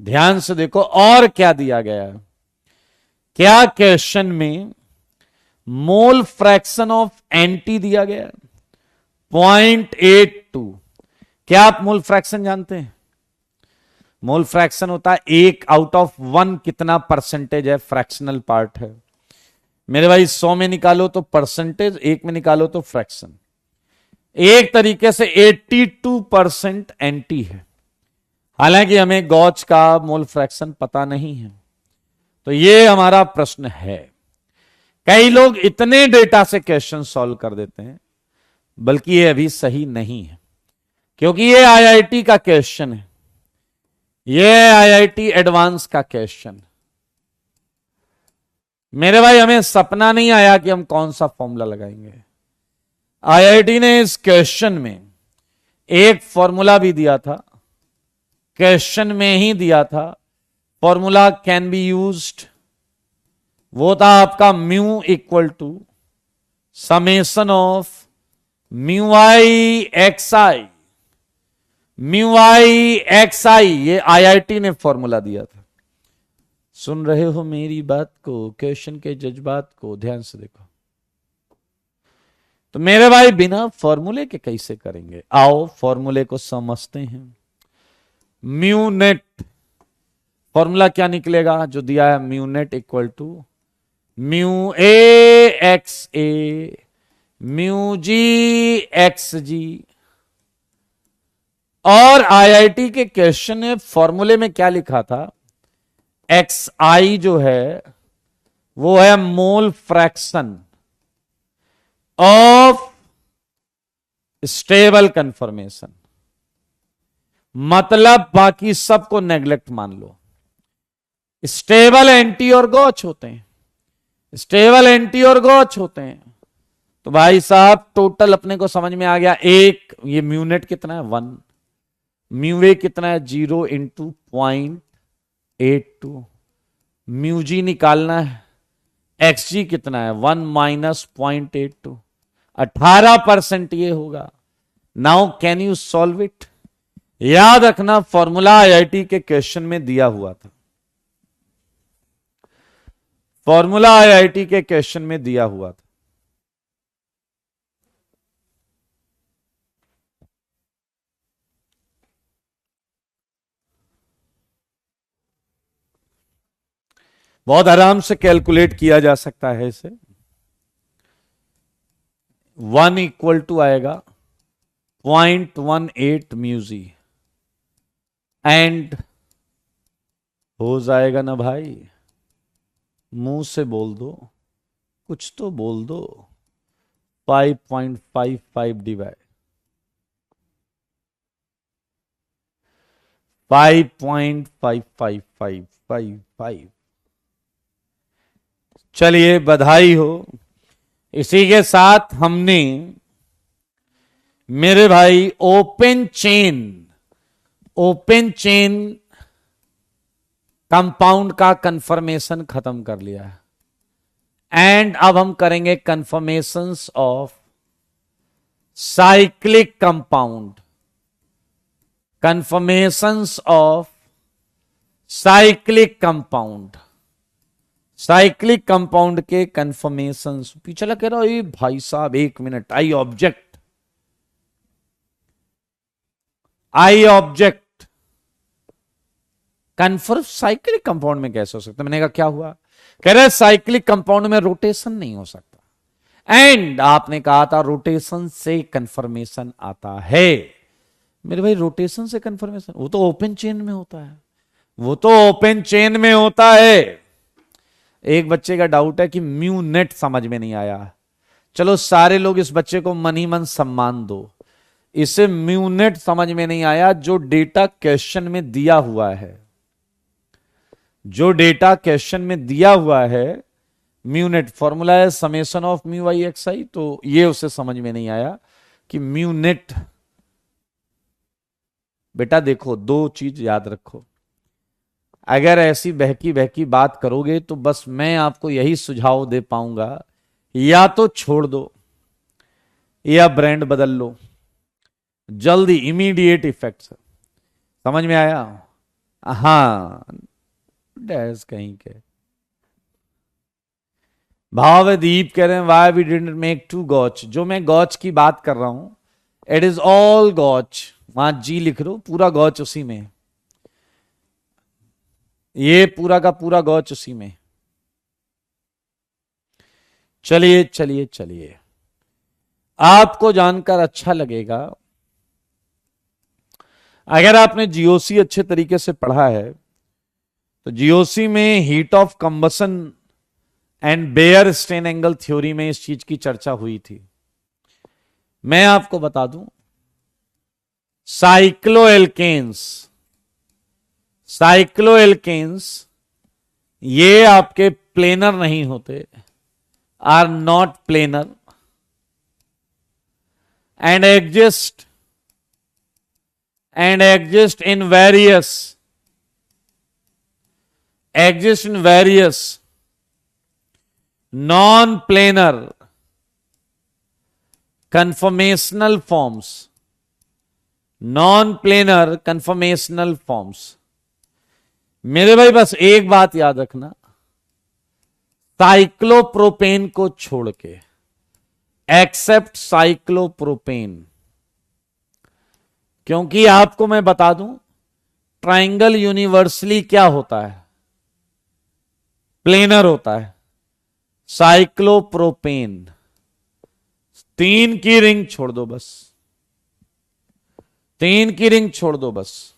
ध्यान से देखो, और क्या दिया गया है? क्या क्वेश्चन में मोल फ्रैक्शन ऑफ एंटी दिया गया है 0.82। क्या आप मोल फ्रैक्शन जानते हैं? मोल फ्रैक्शन होता है 1 आउट ऑफ 1 कितना परसेंटेज है, फ्रैक्शनल पार्ट है। मेरे भाई 100 में निकालो तो परसेंटेज, 1 में निकालो तो फ्रैक्शन। एक तरीके से 82% एंटी है, हालांकि हमें गॉच का मोल फ्रैक्शन पता नहीं है। तो ये हमारा प्रश्न है। कई लोग इतने डेटा से क्वेश्चन सॉल्व कर देते हैं, बल्कि ये अभी सही नहीं है, क्योंकि ये आईआईटी का क्वेश्चन है, ये आईआईटी एडवांस का क्वेश्चन। मेरे भाई हमें सपना नहीं आया कि हम कौन सा फॉर्मूला लगाएंगे। आईआईटी ने इस क्वेश्चन में एक फॉर्मूला भी दिया था क्वेश्चन में ही दिया था। फॉर्मूला कैन बी यूज्ड, वो था आपका mu equal to summation of mu I X I, mu I X I, ये आईआईटी ने फॉर्मूला दिया था। सुन रहे हो मेरी बात को, क्वेश्चन के जज्बात को ध्यान से देखो। तो मेरे भाई बिना फॉर्मूले के कैसे करेंगे, आओ फॉर्मूले को समझते हैं। म्यू नेट फॉर्मूला क्या निकलेगा जो दिया है, mu net equal to mu A X A mu G X G. और आईआईटी के क्वेश्चन ने फॉर्मूले में क्या लिखा था, एक्स आई जो है वो है मोल फ्रैक्शन ऑफ स्टेबल कंफर्मेशन, मतलब बाकी सबको नेग्लेक्ट मान लो। स्टेबल एंटी और गॉच होते हैं, स्टेबल एंटी और गॉच होते हैं। तो भाई साहब टोटल अपने को समझ में आ गया। एक ये म्यूनेट कितना है 1, म्यू ए कितना है 0 इंटू 0.82, म्यू जी निकालना है, एक्स जी कितना है 1 माइनस 0.82, 18% ये होगा। Now can you solve it. याद रखना फॉर्मूला आईआईटी के क्वेश्चन में दिया हुआ था, फॉर्मूला आईआईटी के क्वेश्चन में दिया हुआ था। बहुत आराम से कैलकुलेट किया जा सकता है इसे। 1 इक्वल टू आएगा 0.18 म्यूजी एंड हो जाएगा ना भाई, मुंह से बोल दो, कुछ तो बोल दो, 5.55 डिवाइड 5.5555। चलिए बधाई हो। इसी के साथ हमने मेरे भाई ओपन चेन कंपाउंड का कंफर्मेशन खत्म कर लिया है। एंड अब हम करेंगे confirmations of cyclic compound, confirmations of cyclic compound, cyclic compound के कंफर्मेशंस। पीछे लग कह रहा हो भाई साहब 1 minute, I object confirm cyclic compound में कैसे हो सकता है। मैंने कहा क्या हुआ, कह रहे साइक्लिक कंपाउंड में रोटेशन नहीं हो सकता। एंड आपने कहा था रोटेशन से कंफर्मेशन आता है। मेरे भाई रोटेशन से कंफर्मेशन वो तो ओपन चेन में होता है, वो तो ओपन चेन में होता है। एक बच्चे का डाउट है कि म्यू नेट समझ में नहीं आया। चलो सारे लोग इस बच्चे को मन ही मन सम्मान दो, इसे म्यू नेट समझ में नहीं आया। जो डेटा क्वेश्चन में दिया हुआ है, जो डेटा क्वेश्चन में दिया हुआ है, म्यू नेट फॉर्मूला है summation of mu I X I, तो ये उसे समझ में नहीं आया कि म्यू नेट। बेटा देखो दो चीज याद रखो, अगर ऐसी बहकी बहकी बात करोगे तो बस मैं आपको यही सुझाव दे पाऊंगा, या तो छोड़ दो या ब्रांड बदल लो, जल्दी इमीडिएट इफेक्ट। समझ में आया? हाँ डैश कहीं के। भावदीप कह रहे हैं वाई वी डिडंट मेक 2 गॉच। जो मैं गॉच की बात कर रहा हूं इट इज ऑल गॉच, वहां जी लिख लो, पूरा गॉच उसी में, ये पूरा का पूरा गॉच उसी में। चलिए चलिए चलिए, आपको जानकर अच्छा लगेगा अगर आपने जीओसी अच्छे तरीके से पढ़ा है। तो जीओसी में heat of combustion and Baeyer strain angle theory में इस चीज की चर्चा हुई थी। मैं आपको बता दूं, साइक्लोएल्केन्स ये आपके प्लेनर नहीं होते, are not planar and exist and exist in various non-planar conformational forms. Non-planar conformational forms. मेरे भाई बस एक बात याद रखना, साइक्लोप्रोपेन को छोड़ के, एक्सेप्ट साइक्लोप्रोपेन, क्योंकि आपको मैं बता दूं ट्राइंगल यूनिवर्सली क्या होता है, प्लेनर होता है। साइक्लोप्रोपेन 3 की रिंग छोड़ दो बस, 3 की रिंग छोड़ दो बस।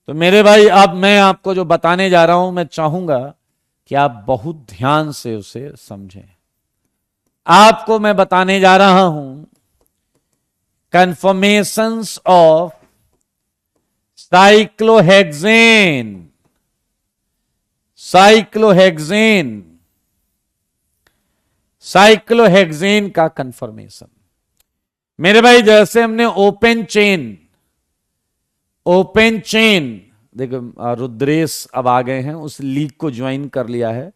तो मेरे भाई अब मैं आपको जो बताने जा रहा हूं, मैं चाहूंगा कि आप बहुत ध्यान से उसे समझें। आपको मैं बताने जा रहा हूं कन्फर्मेशंस ऑफ साइक्लोहेक्सेन। साइक्लोहेक्सेन का कन्फर्मेशन। मेरे भाई जैसे हमने ओपन चेन देखो, रुद्रेश अब आ गए हैं, उस लीग को ज्वाइन कर लिया है।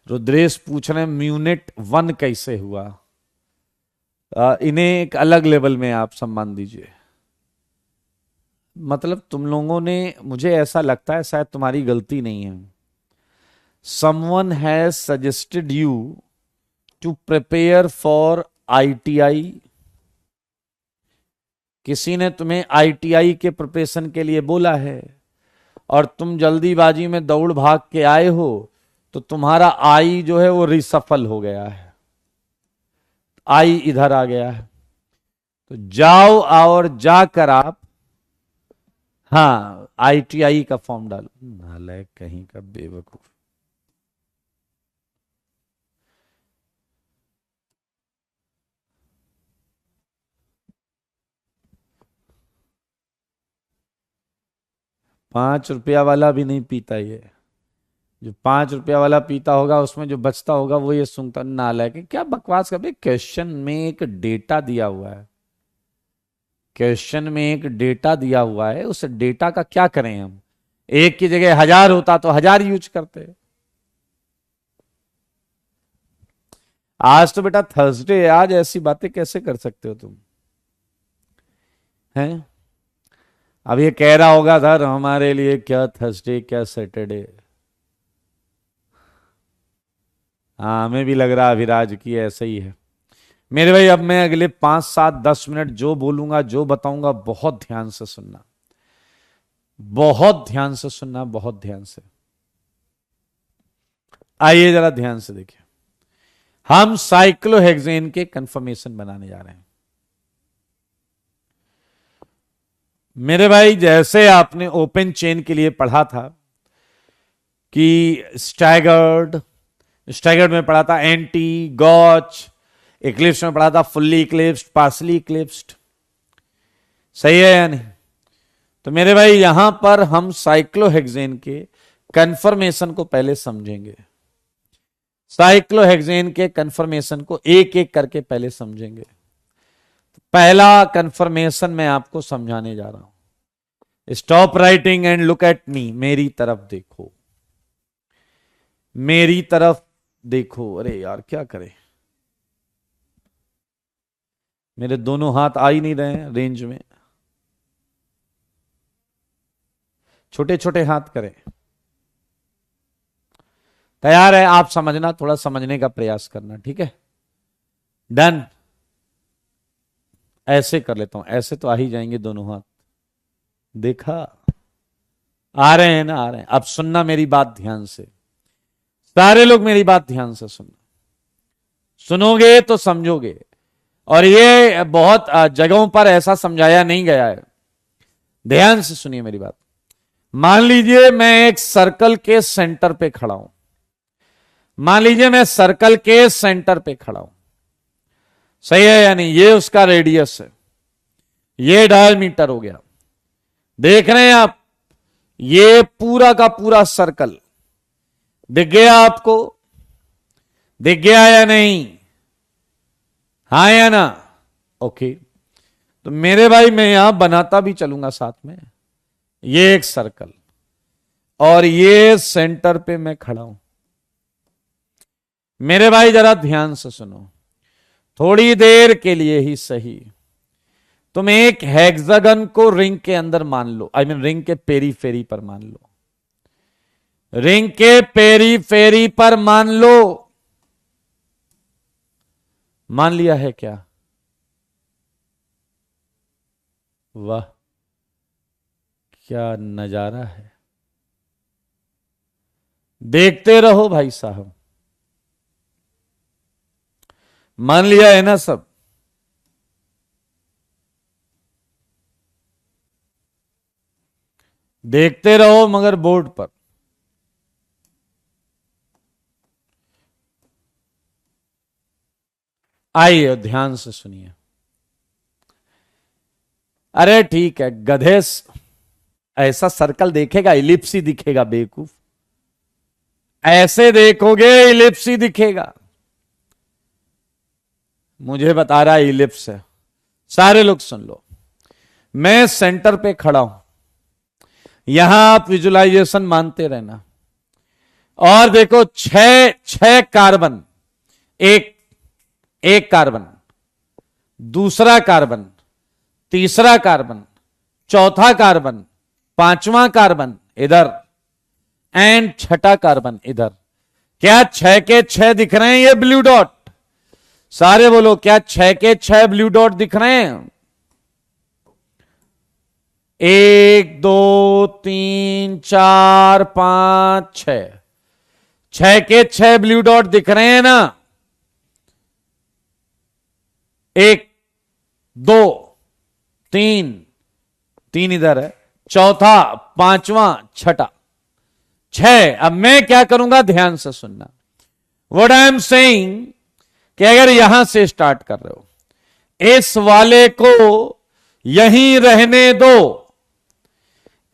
रुद्रेश पूछ रहे हैं म्यूनिट 1 कैसे हुआ। इन्हें एक अलग लेवल में आप सम्मान दीजिए। मतलब तुम लोगों ने, मुझे ऐसा लगता है शायद तुम्हारी गलती नहीं है, someone has suggested you to prepare for ITI। किसी ने तुम्हें ITI के प्रिपरेशन के लिए बोला है और तुम जल्दीबाजी में दौड़ भाग के आए हो, तो तुम्हारा आई जो है वो रिसफल हो गया है, आई इधर आ गया है। तो जाओ और जाकर आप, हाँ, ITI का फॉर्म डालो। नालायक कहीं का, बेवकूफ। ₹5 वाला भी नहीं पीता ये। जो ₹5 वाला पीता होगा उसमें जो बचता होगा वो ये सूंघता। नालायक, क्या बकवास कर भाई। क्वेश्चन में एक डेटा दिया हुआ है, क्वेश्चन में एक डेटा दिया हुआ है, उस डेटा का क्या करें हम। एक की जगह 1000 होता तो 1000 यूज करते। आज तो बेटा थर्सडे है, आज ऐसी बातें कैसे कर सकते हो तुम, हैं? अब ये कह रहा होगा सर हमारे लिए क्या थर्सडे क्या सैटरडे। हाँ, हमें भी लग रहा है अभिराज की ऐसा ही है। मेरे भाई अब मैं अगले 5, 7, 10 मिनट जो बोलूंगा, जो बताऊंगा, बहुत ध्यान से सुनना, बहुत ध्यान से सुनना, बहुत ध्यान से। आइए जरा ध्यान से देखिए, हम साइक्लोहेक्सेन के कंफर्मेशन बनाने जा रहे हैं। मेरे भाई जैसे आपने ओपन चेन के लिए पढ़ा था कि स्टैगर्ड में पढ़ा था एंटी गॉच, इक्लिप्स में पढ़ा था फुल्ली इक्लिप्स्ड, पार्शली इक्लिप्स्ड, सही है या नहीं? तो मेरे भाई यहां पर हम साइक्लोहेक्सेन के कंफर्मेशन को पहले समझेंगे। साइक्लोहेक्सेन के कंफर्मेशन को एक एक करके पहले समझेंगे। पहला कंफर्मेशन मैं आपको समझाने जा रहा हूं। Stop writing and look at me. मेरी तरफ देखो, मेरी तरफ देखो। अरे यार क्या करें, मेरे दोनों हाथ आ ही नहीं रहे हैं रेंज में, छोटे छोटे हाथ करें। तैयार है? आप समझना, थोड़ा समझने का प्रयास करना, ठीक है? डन। ऐसे कर लेता हूं, ऐसे तो आ ही जाएंगे दोनों हाथ। देखा, आ रहे हैं ना, आ रहे हैं। अब सुनना मेरी बात ध्यान से, सारे लोग मेरी बात ध्यान से सुनना, सुनोगे तो समझोगे। और ये बहुत जगहों पर ऐसा समझाया नहीं गया है, ध्यान से सुनिए मेरी बात। मान लीजिए मैं एक सर्कल के सेंटर पे खड़ा हूं, मान लीजिए मैं सर्कल के सेंटर पे खड़ा हूं, सही है या नहीं? ये उसका रेडियस है, ये डायमीटर हो गया। देख रहे हैं आप, ये पूरा का पूरा सर्कल दिख गया आपको? दिख गया या नहीं? हाँ या ना? ओके। तो मेरे भाई मैं यहां बनाता भी चलूंगा साथ में। ये एक सर्कल और ये सेंटर पे मैं खड़ा हूं। मेरे भाई जरा ध्यान से सुनो, थोड़ी देर के लिए ही सही तुम एक हेक्सागन को रिंग के अंदर मान लो, आई मीन रिंग के पेरीफेरी पर मान लो, रिंग के पेरीफेरी पर मान लो। मान लिया है क्या? वाह क्या नजारा है, देखते रहो भाई साहब। मान लिया है ना सब? देखते रहो मगर बोर्ड पर। आइए ध्यान से सुनिए। अरे ठीक है गधे, ऐसा सर्कल देखेगा इलिप्स ही दिखेगा बेवकूफ। ऐसे देखोगे इलिप्स ही दिखेगा। मुझे बता रहा है इलिप्स है। सारे लोग सुन लो, मैं सेंटर पे खड़ा हूं, यहां आप विजुलाइजेशन मानते रहना। और देखो छह कार्बन, एक कार्बन, दूसरा कार्बन, तीसरा कार्बन, चौथा कार्बन, पांचवा कार्बन इधर एंड छठा कार्बन इधर। क्या 6 के 6 दिख रहे हैं ये ब्लू डॉट? सारे बोलो, क्या 6 के 6 ब्लू डॉट दिख रहे हैं? 1 2 3 4 5 6, 6 के 6 ब्लू डॉट दिख रहे हैं ना? 1 2 3, 3 इधर है, चौथा, पांचवा, छठा, 6। अब मैं क्या करूंगा, ध्यान से सुनना। व्हाट आई एम सेइंग कि अगर यहां से स्टार्ट कर रहे हो, इस वाले को यहीं रहने दो,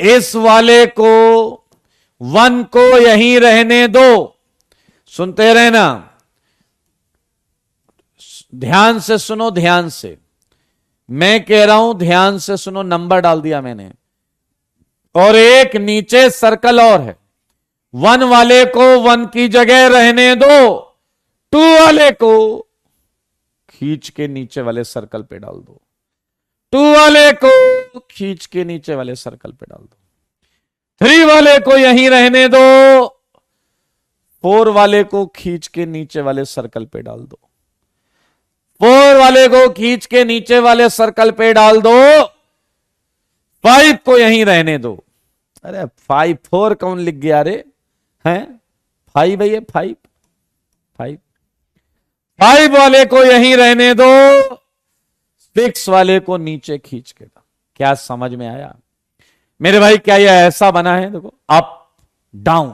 इस वाले को 1 को यहीं रहने दो। सुनते रहना, ध्यान से सुनो, ध्यान से मैं कह रहा हूं, ध्यान से सुनो। नंबर डाल दिया मैंने, और एक नीचे सर्कल और है। 1 वाले को 1 की जगह रहने दो, 2 वाले को खींच के नीचे वाले सर्कल पे डाल दो, 2 वाले को खींच के नीचे वाले सर्कल पे डाल दो, 3 वाले को यहीं रहने दो, 4 वाले को खींच के नीचे वाले सर्कल पे डाल दो, 4 वाले को खींच के नीचे वाले सर्कल पे डाल दो, 5 को यहीं रहने दो। अरे 5 4 कौन लिख गया रे? हैं 5 है ये, 5 वाले को यहीं रहने दो, 6 वाले को नीचे खींच के दो। क्या समझ में आया मेरे भाई? क्या ये ऐसा बना है? देखो, up down,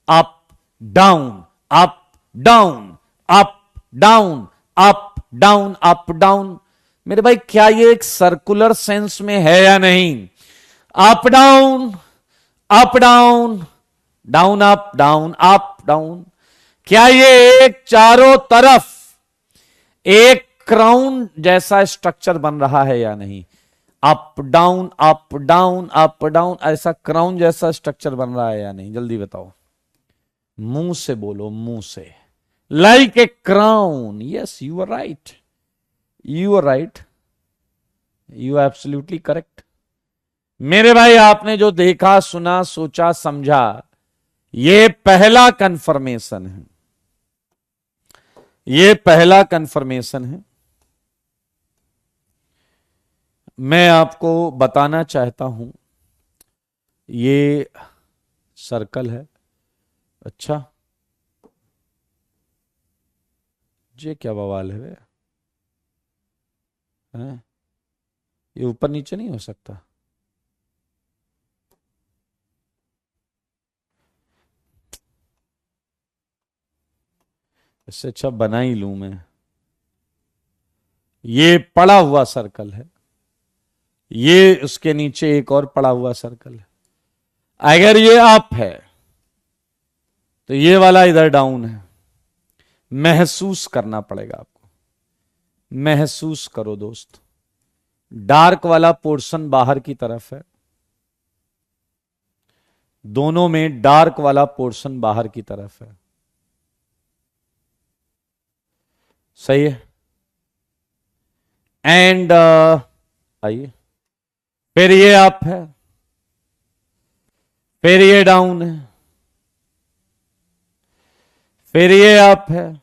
up down, up down, up down, up down, up down. मेरे भाई क्या ये एक सर्कुलर सेंस में है या नहीं? Up down, up down, down up, down up, down. क्या ये एक चारों तरफ एक क्राउन जैसा स्ट्रक्चर बन रहा है या नहीं? Up down, up down, up down, ऐसा क्राउन जैसा स्ट्रक्चर बन रहा है या नहीं? जल्दी बताओ, मुंह से बोलो, मुंह से। Like a crown. Yes, you are right, you are right, you are absolutely correct. मेरे भाई आपने जो देखा, सुना, सोचा, समझा, ये पहला कंफर्मेशन है, ये पहला कंफर्मेशन है। मैं आपको बताना चाहता हूं, ये सर्कल है। अच्छा, ये क्या बवाल है वे? हैं? ये ऊपर नीचे नहीं हो सकता? इससे अच्छा बना ही लूं मैं। ये पड़ा हुआ सर्कल है, ये उसके नीचे एक और पड़ा हुआ सर्कल है। अगर ये अप है तो ये वाला इधर डाउन है। महसूस करना पड़ेगा आपको, महसूस करो दोस्त, डार्क वाला पोर्शन बाहर की तरफ है, दोनों में डार्क वाला पोर्शन बाहर की तरफ है। सही है। एंड आइए, फिर ये अप है, फिर ये डाउन है, फिर ये अप है,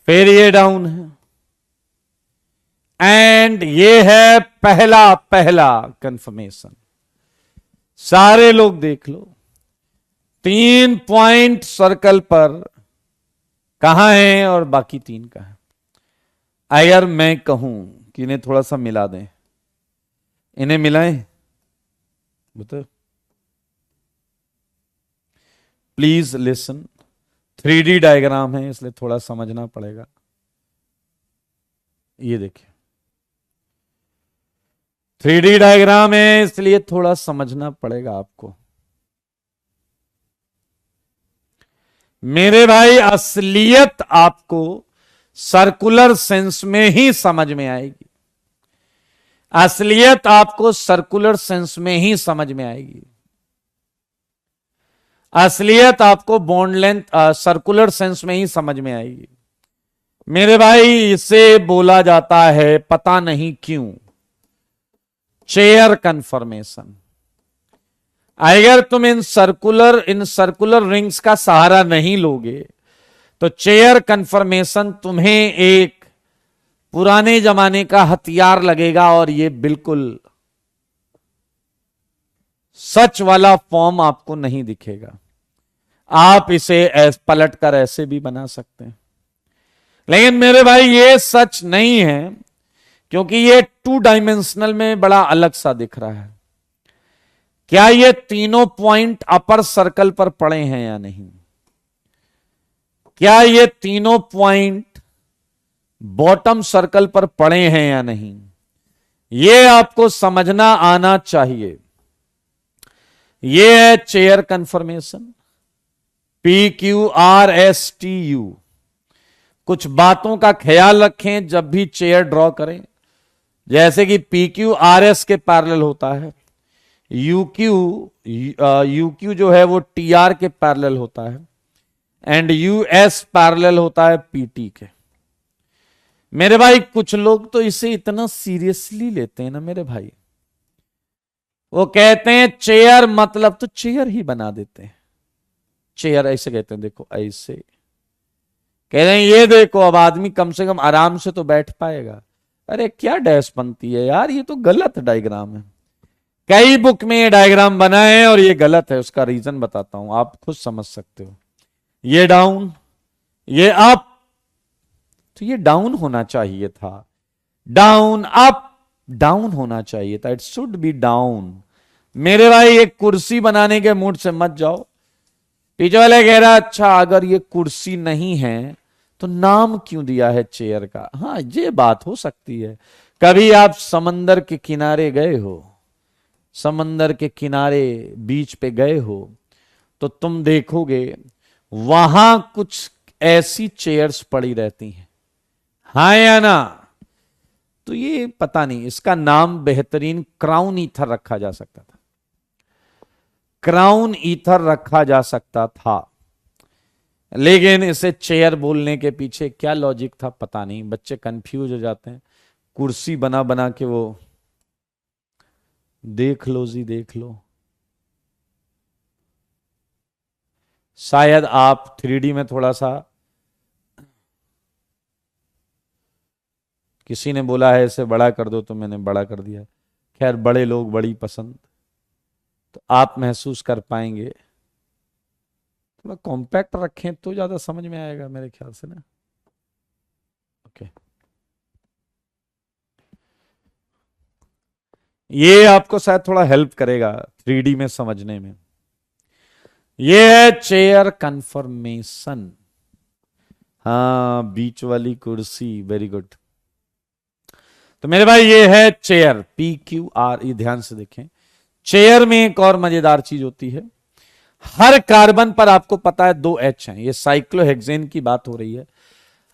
फिर ये डाउन है, एंड ये है पहला पहला कंफर्मेशन। सारे लोग देख लो, 3 पॉइंट सर्कल पर कहां है और बाकी 3 कहां है। अगर मैं कहूं कि इन्हें थोड़ा सा मिला दें, इन्हें मिलाएं, बताओ प्लीज लिसन। 3D डायग्राम है इसलिए थोड़ा समझना पड़ेगा। ये देखिए 3D डायग्राम है इसलिए थोड़ा समझना पड़ेगा आपको। मेरे भाई असलियत आपको सर्कुलर सेंस में ही समझ में आएगी। असलियत आपको सर्कुलर सेंस में ही समझ में आएगी। असलियत आपको बॉन्ड लेंथ सर्कुलर सेंस में ही समझ में आएगी। मेरे भाई इसे बोला जाता है, पता नहीं क्यों, चेयर कन्फर्मेशन। अगर तुम इन सर्कुलर रिंग्स का सहारा नहीं लोगे तो चेयर कन्फर्मेशन तुम्हें एक पुराने जमाने का हथियार लगेगा और ये बिल्कुल सच वाला फॉर्म आपको नहीं दिखेगा। आप इसे पलट कर ऐसे भी बना सकते हैं, लेकिन मेरे भाई ये सच नहीं है, क्योंकि ये 2 डायमेंशनल में बड़ा अलग सा दिख रहा है। क्या ये तीनों पॉइंट अपर सर्कल पर पड़े हैं या नहीं? क्या ये तीनों पॉइंट बॉटम सर्कल पर पड़े हैं या नहीं? ये आपको समझना आना चाहिए। ये है चेयर कन्फर्मेशन, PQRSTU। कुछ बातों का ख्याल रखें जब भी चेयर ड्रॉ करें, जैसे कि PQRS के पैरेलल होता है, UQ जो है वो TR के पैरेलल होता है, एंड US पैरेलल होता है PT के। मेरे भाई कुछ लोग तो इसे इतना सीरियसली लेते हैं ना मेरे भाई, वो कहते हैं चेयर मतलब तो चेयर ही बना देते हैं। चेयर ऐसे कहते हैं, देखो ऐसे कह रहे हैं, ये देखो अब आदमी कम से कम आराम से तो बैठ पाएगा। अरे क्या डैश बनती है यार, ये तो गलत डायग्राम है। कई बुक में ये डायग्राम बना है और ये गलत है, उसका रीजन बताता हूं, आप खुद समझ सकते हो। ये डाउन, ये अप, तो ये डाउन होना चाहिए था, डाउन अप, डाउन होना चाहिए था, इट शुड बी डाउन। मेरे भाई एक कुर्सी बनाने के मूड से मत जाओ। पीछे वाले कह रहा अच्छा अगर ये कुर्सी नहीं है तो नाम क्यों दिया है चेयर का? हाँ ये बात हो सकती है। कभी आप समंदर के किनारे गए हो, समंदर के किनारे बीच पे गए हो, तो तुम देखोगे वहां कुछ ऐसी चेयर्स पड़ी रहती हैं, हाँ या ना? तो ये पता नहीं, इसका नाम बेहतरीन क्राउन ईथर रखा जा सकता था, क्राउन ईथर रखा जा सकता था, लेकिन इसे चेयर बोलने के पीछे क्या लॉजिक था पता नहीं। बच्चे कंफ्यूज हो जाते हैं, कुर्सी बना बना के वो देख लो जी, देख लो। शायद आप 3D में थोड़ा सा, किसी ने बोला है इसे बड़ा कर दो तो मैंने बड़ा कर दिया। खैर बड़े लोग बड़ी पसंद, तो आप महसूस कर पाएंगे। थोड़ा कॉम्पैक्ट रखें तो ज्यादा समझ में आएगा मेरे ख्याल से ना। ओके, ये आपको शायद थोड़ा हेल्प करेगा 3D में समझने में। ये है चेयर कन्फर्मेशन। हाँ बीच वाली कुर्सी, वेरी गुड। तो मेरे भाई ये है चेयर, PQR। ये ध्यान से देखें, चेयर में एक और मजेदार चीज होती है, हर कार्बन पर आपको पता है 2 H हैं, ये साइक्लोहेक्सेन की बात हो रही है।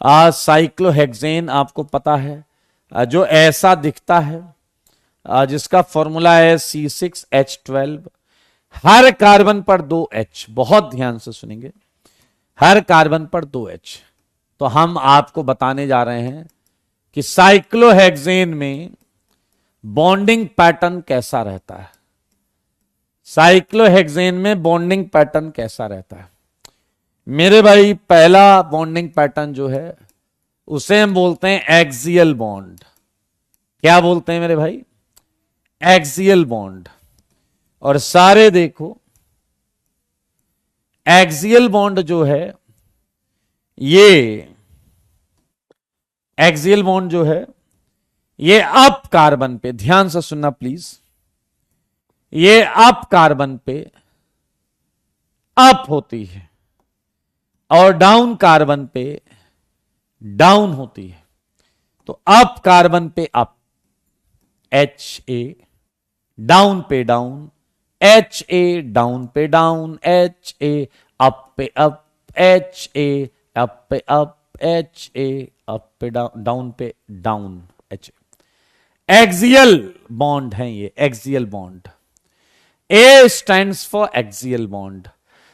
साइक्लोहेक्सेन आपको पता है, जो ऐसा दिखता है, जिसका फॉर्मूला है C6H12। हर कार्बन पर 2 H, बहुत ध्यान से सुनेंगे, हर कार्बन पर 2 H। तो हम आपको बताने जा रहे हैं कि साइक्लोहेक्सेन में बॉन्डिंग पैटर्न कैसा रहता है। साइक्लोहेक्सेन में बॉन्डिंग पैटर्न कैसा रहता है मेरे भाई। पहला बॉन्डिंग पैटर्न जो है उसे हम बोलते हैं एक्सियल बॉन्ड। क्या बोलते हैं मेरे भाई? Axial bond. और सारे देखो, एक्सियल बॉन्ड जो है, ये एक्सियल बॉन्ड जो है ये अप कार्बन पे, ध्यान से सुनना प्लीज, ये अप कार्बन पे अप होती है और डाउन कार्बन पे डाउन होती है। तो अप कार्बन पे अप HA, डाउन पे डाउन HA, डाउन पे डाउन HA, अप पे अप HA, अप पे अप HA, अप पे डाउन पे डाउन HA। एक्सियल बॉन्ड है ये, axial bond. A stands for axial bond.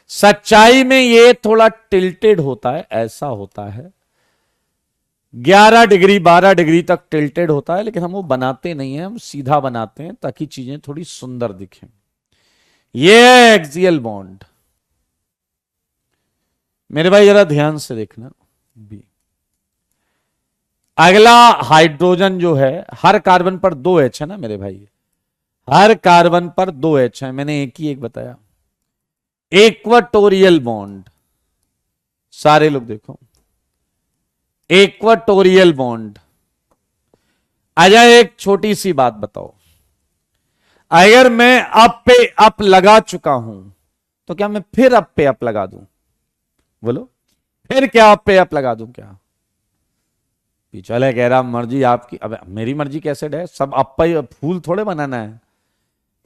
सच्चाई में ये थोड़ा टिल्टेड होता है, ऐसा होता है, 11 डिग्री 12 डिग्री तक टिल्टेड होता है, लेकिन हम वो बनाते नहीं है, हम सीधा बनाते हैं ताकि चीजें थोड़ी सुंदर दिखें। ये है एक्सियल बॉन्ड मेरे भाई, जरा ध्यान से देखना भी। अगला हाइड्रोजन जो है, हर कार्बन पर 2 H है ना मेरे भाई, हर कार्बन पर 2 H है, मैंने एक ही एक बताया। इक्वाटोरियल बॉन्ड, सारे लोग देखो, इक्वाटोरियल बॉन्ड। आजा एक छोटी सी बात बताओ, अगर मैं अप पे अप लगा चुका हूं तो क्या मैं फिर अप पे अप लगा दूं? बोलो, फिर क्या अप पे अप लगा दूं क्या? चले कह रहा मर्जी आपकी। अब मेरी मर्जी कैसे है? सब अप पे फूल थोड़े बनाना है,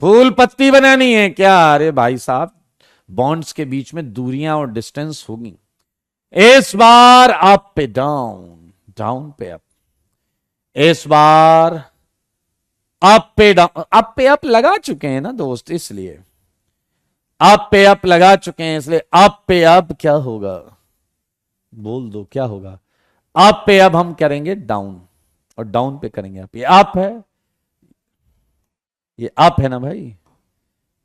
फूल पत्ती बनानी है क्या? अरे भाई साहब, बॉन्ड्स के बीच में दूरियां और डिस्टेंस होगी। इस बार अप पे डाउन, डाउन पे अप, इस बार अप पे डाउन। अप पे अप लगा चुके हैं ना दोस्त, इसलिए अप पे अप लगा चुके हैं, इसलिए अप पे अप क्या होगा? बोल दो क्या होगा? अप पे अब हम करेंगे डाउन, और डाउन पे करेंगे अप। ये अप है, ये अप है ना भाई,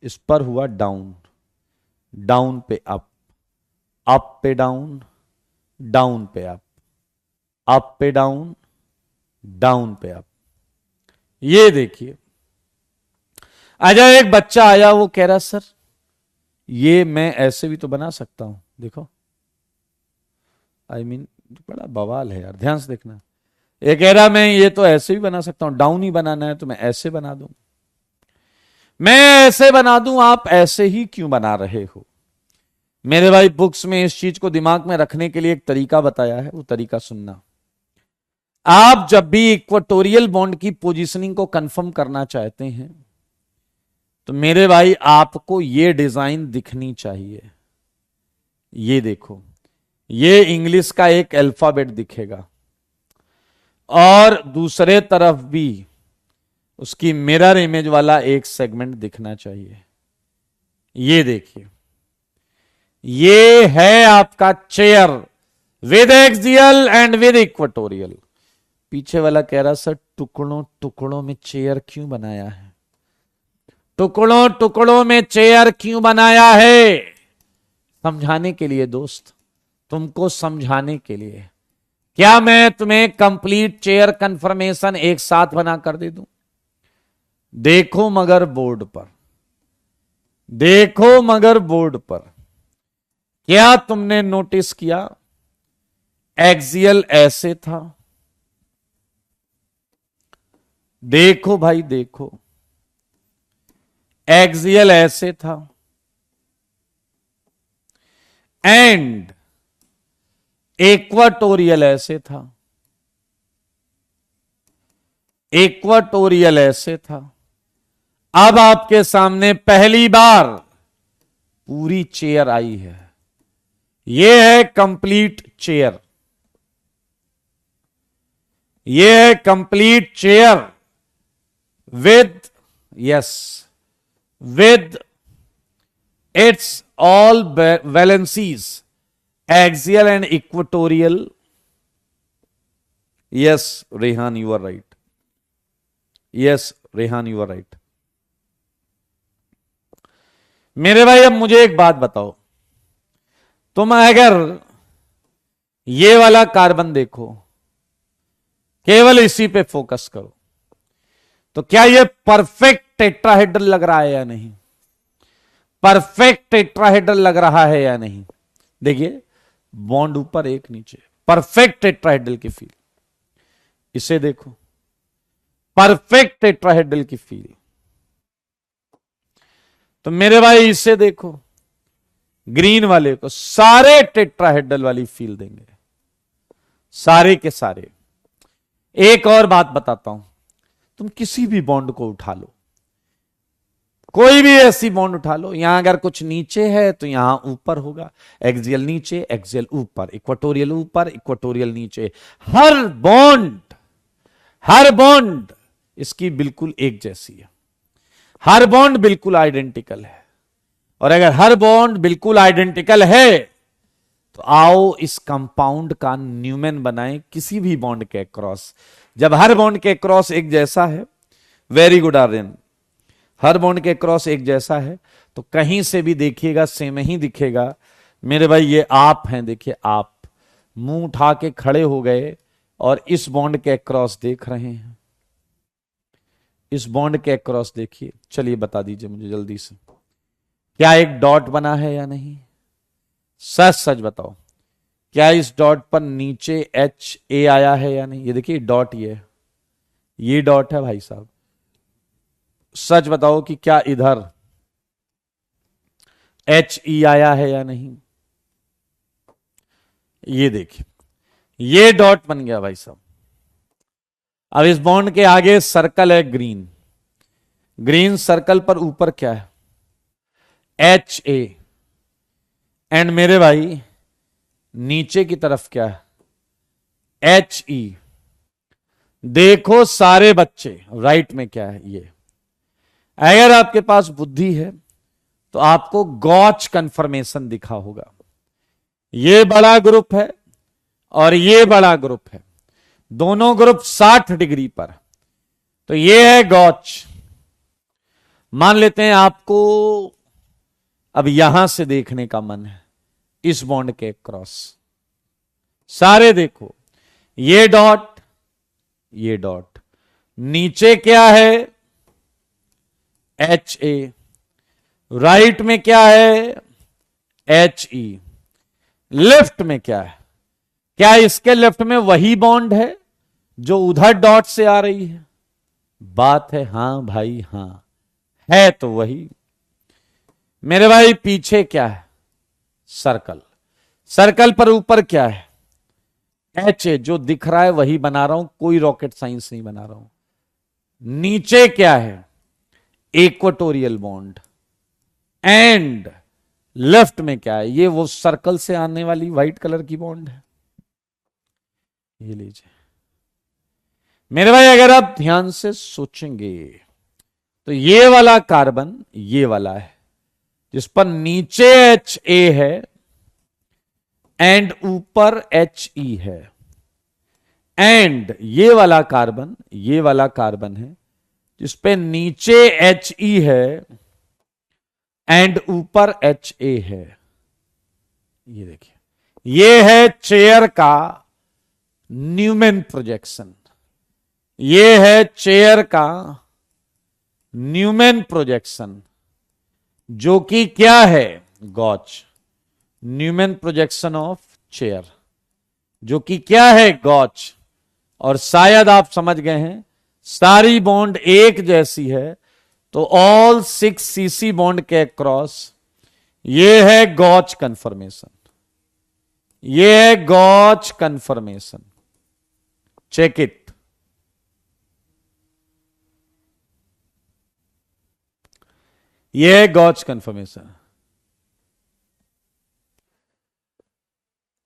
इस पर हुआ डाउन, डाउन पे अप पे डाउन, डाउन पे अप पे डाउन, डाउन पे अप। ये देखिए, आजा एक बच्चा आया, वो कह रहा सर ये मैं ऐसे भी तो बना सकता हूं, देखो I mean, बड़ा बवाल है यार, ध्यान से देखना। ये कह रहा मैं ये तो ऐसे भी बना सकता हूं, डाउन ही बनाना है तो मैं ऐसे बना दूं, मैं ऐसे बना दूं, आप ऐसे ही क्यों बना रहे हो? मेरे भाई बुक्स में इस चीज को दिमाग में रखने के लिए एक तरीका बताया है, वो तरीका सुनना। आप जब भी इक्वाटोरियल बॉन्ड की पोजीशनिंग को कंफर्म करना चाहते हैं तो मेरे भाई आपको ये डिजाइन दिखनी चाहिए। ये देखो, ये इंग्लिश का एक अल्फाबेट दिखेगा और दूसरे तरफ भी उसकी मिरर इमेज वाला एक सेगमेंट दिखना चाहिए। ये देखिए, ये है आपका chair with axial and with equatorial. पीछे वाला कह रहा सर टुकड़ों टुकड़ों में चेयर क्यों बनाया है? टुकड़ों टुकड़ों में चेयर क्यों बनाया है? समझाने के लिए दोस्त, तुमको समझाने के लिए। क्या मैं तुम्हें कंप्लीट चेयर कंफर्मेशन एक साथ बना कर दे दूं? देखो मगर बोर्ड पर, देखो मगर बोर्ड पर, क्या तुमने नोटिस किया? एक्सियल ऐसे था, देखो भाई देखो, एक्सियल ऐसे था, एंड इक्वाटोरियल ऐसे था, इक्वाटोरियल ऐसे था। अब आपके सामने पहली बार पूरी चेयर आई है, यह है कंप्लीट चेयर। ये है complete chair with, yes, with its all valencies, axial and equatorial. Yes Rehan, you are right. Yes Rehan, you are right. मेरे भाई अब मुझे एक बात बताओ, तुम अगर ये वाला कार्बन देखो, केवल इसी पे फोकस करो, तो क्या ये परफेक्ट टेट्राहेड्रल लग रहा है या नहीं? परफेक्ट टेट्राहेड्रल लग रहा है या नहीं? देखिए, बॉन्ड ऊपर एक नीचे, परफेक्ट टेट्राहेड्रल की फील। इसे देखो, परफेक्ट टेट्राहेड्रल की फील। तो मेरे भाई इसे देखो, ग्रीन वाले को, सारे टेट्राहेड्रल वाली फील देंगे, सारे के सारे। एक और बात बताता हूं, तुम किसी भी बॉन्ड को उठा लो, कोई भी ऐसी बॉन्ड उठा लो, यहां अगर कुछ नीचे है तो यहां ऊपर होगा, एक्सियल नीचे, एक्सियल ऊपर, इक्वेटोरियल ऊपर, इक्वेटोरियल नीचे। हर बॉन्ड इसकी बिल्कुल एक जैसी है, हर बॉन्ड बिल्कुल आइडेंटिकल है। और अगर हर बॉन्ड बिल्कुल आइडेंटिकल है तो आओ इस कंपाउंड का न्यूमेन बनाएं किसी भी बॉन्ड के अक्रॉस। जब हर बॉन्ड के अक्रॉस एक जैसा है, वेरी गुड आर्यन, हर बॉन्ड के अक्रॉस एक जैसा है, तो कहीं से भी देखिएगा सेम ही दिखेगा। मेरे भाई ये आप हैं, देखिए आप मुंह उठा के खड़े हो गए और इस बॉन्ड के अक्रॉस देख रहे हैं, इस बॉन्ड के अक्रॉस देखिए। चलिए बता दीजिए मुझे जल्दी से, क्या एक डॉट बना है या नहीं? सच सच बताओ, क्या इस डॉट पर नीचे एच ए आया है या नहीं? ये देखिए डॉट, ये डॉट है भाई साहब। सच बताओ कि क्या इधर एच ई आया है या नहीं? ये देखिए, ये डॉट बन गया भाई साहब। अब इस बॉन्ड के आगे सर्कल है ग्रीन, ग्रीन सर्कल पर ऊपर क्या है? H A. एंड मेरे भाई नीचे की तरफ क्या है? H E. देखो सारे बच्चे, राइट में क्या है? ये अगर आपके पास बुद्धि है तो आपको गॉच कन्फर्मेशन दिखा होगा। ये बड़ा ग्रुप है और ये बड़ा ग्रुप है, दोनों ग्रुप 60 डिग्री पर, तो ये है गॉच। मान लेते हैं आपको अब यहां से देखने का मन है इस बॉन्ड के क्रॉस, सारे देखो, ये डॉट, ये डॉट, नीचे क्या है? एच ए, राइट में क्या है? एच ई, लेफ्ट में क्या है? क्या इसके लेफ्ट में वही बॉन्ड है जो उधर डॉट से आ रही है? बात है हां भाई, हां है तो वही। मेरे भाई पीछे क्या है? सर्कल, सर्कल पर ऊपर क्या है? एच ए, जो दिख रहा है वही बना रहा हूं, कोई रॉकेट साइंस नहीं बना रहा हूं। नीचे क्या है? Equatorial bond. एंड लेफ्ट में क्या है? ये वो सर्कल से आने वाली व्हाइट कलर की बॉन्ड है, ये लीजिए। मेरे भाई अगर आप ध्यान से सोचेंगे तो ये वाला कार्बन ये वाला है जिस पर नीचे एच ए है एंड ऊपर एच ई है, एंड ये वाला कार्बन है जिस पे नीचे एच ई है एंड ऊपर एच ए है। ये देखिए, ये है चेयर का न्यूमैन प्रोजेक्शन, ये है चेयर का न्यूमैन प्रोजेक्शन, जो कि क्या है? गॉच, न्यूमैन प्रोजेक्शन ऑफ चेयर, जो कि क्या है? गॉच। और शायद आप समझ गए हैं, सारी बॉन्ड एक जैसी है, तो ऑल 6 सीसी बॉन्ड के क्रॉस ये है गॉच कन्फर्मेशन, ये है गॉच कन्फर्मेशन। Check it. ये है गॉच कन्फर्मेशन।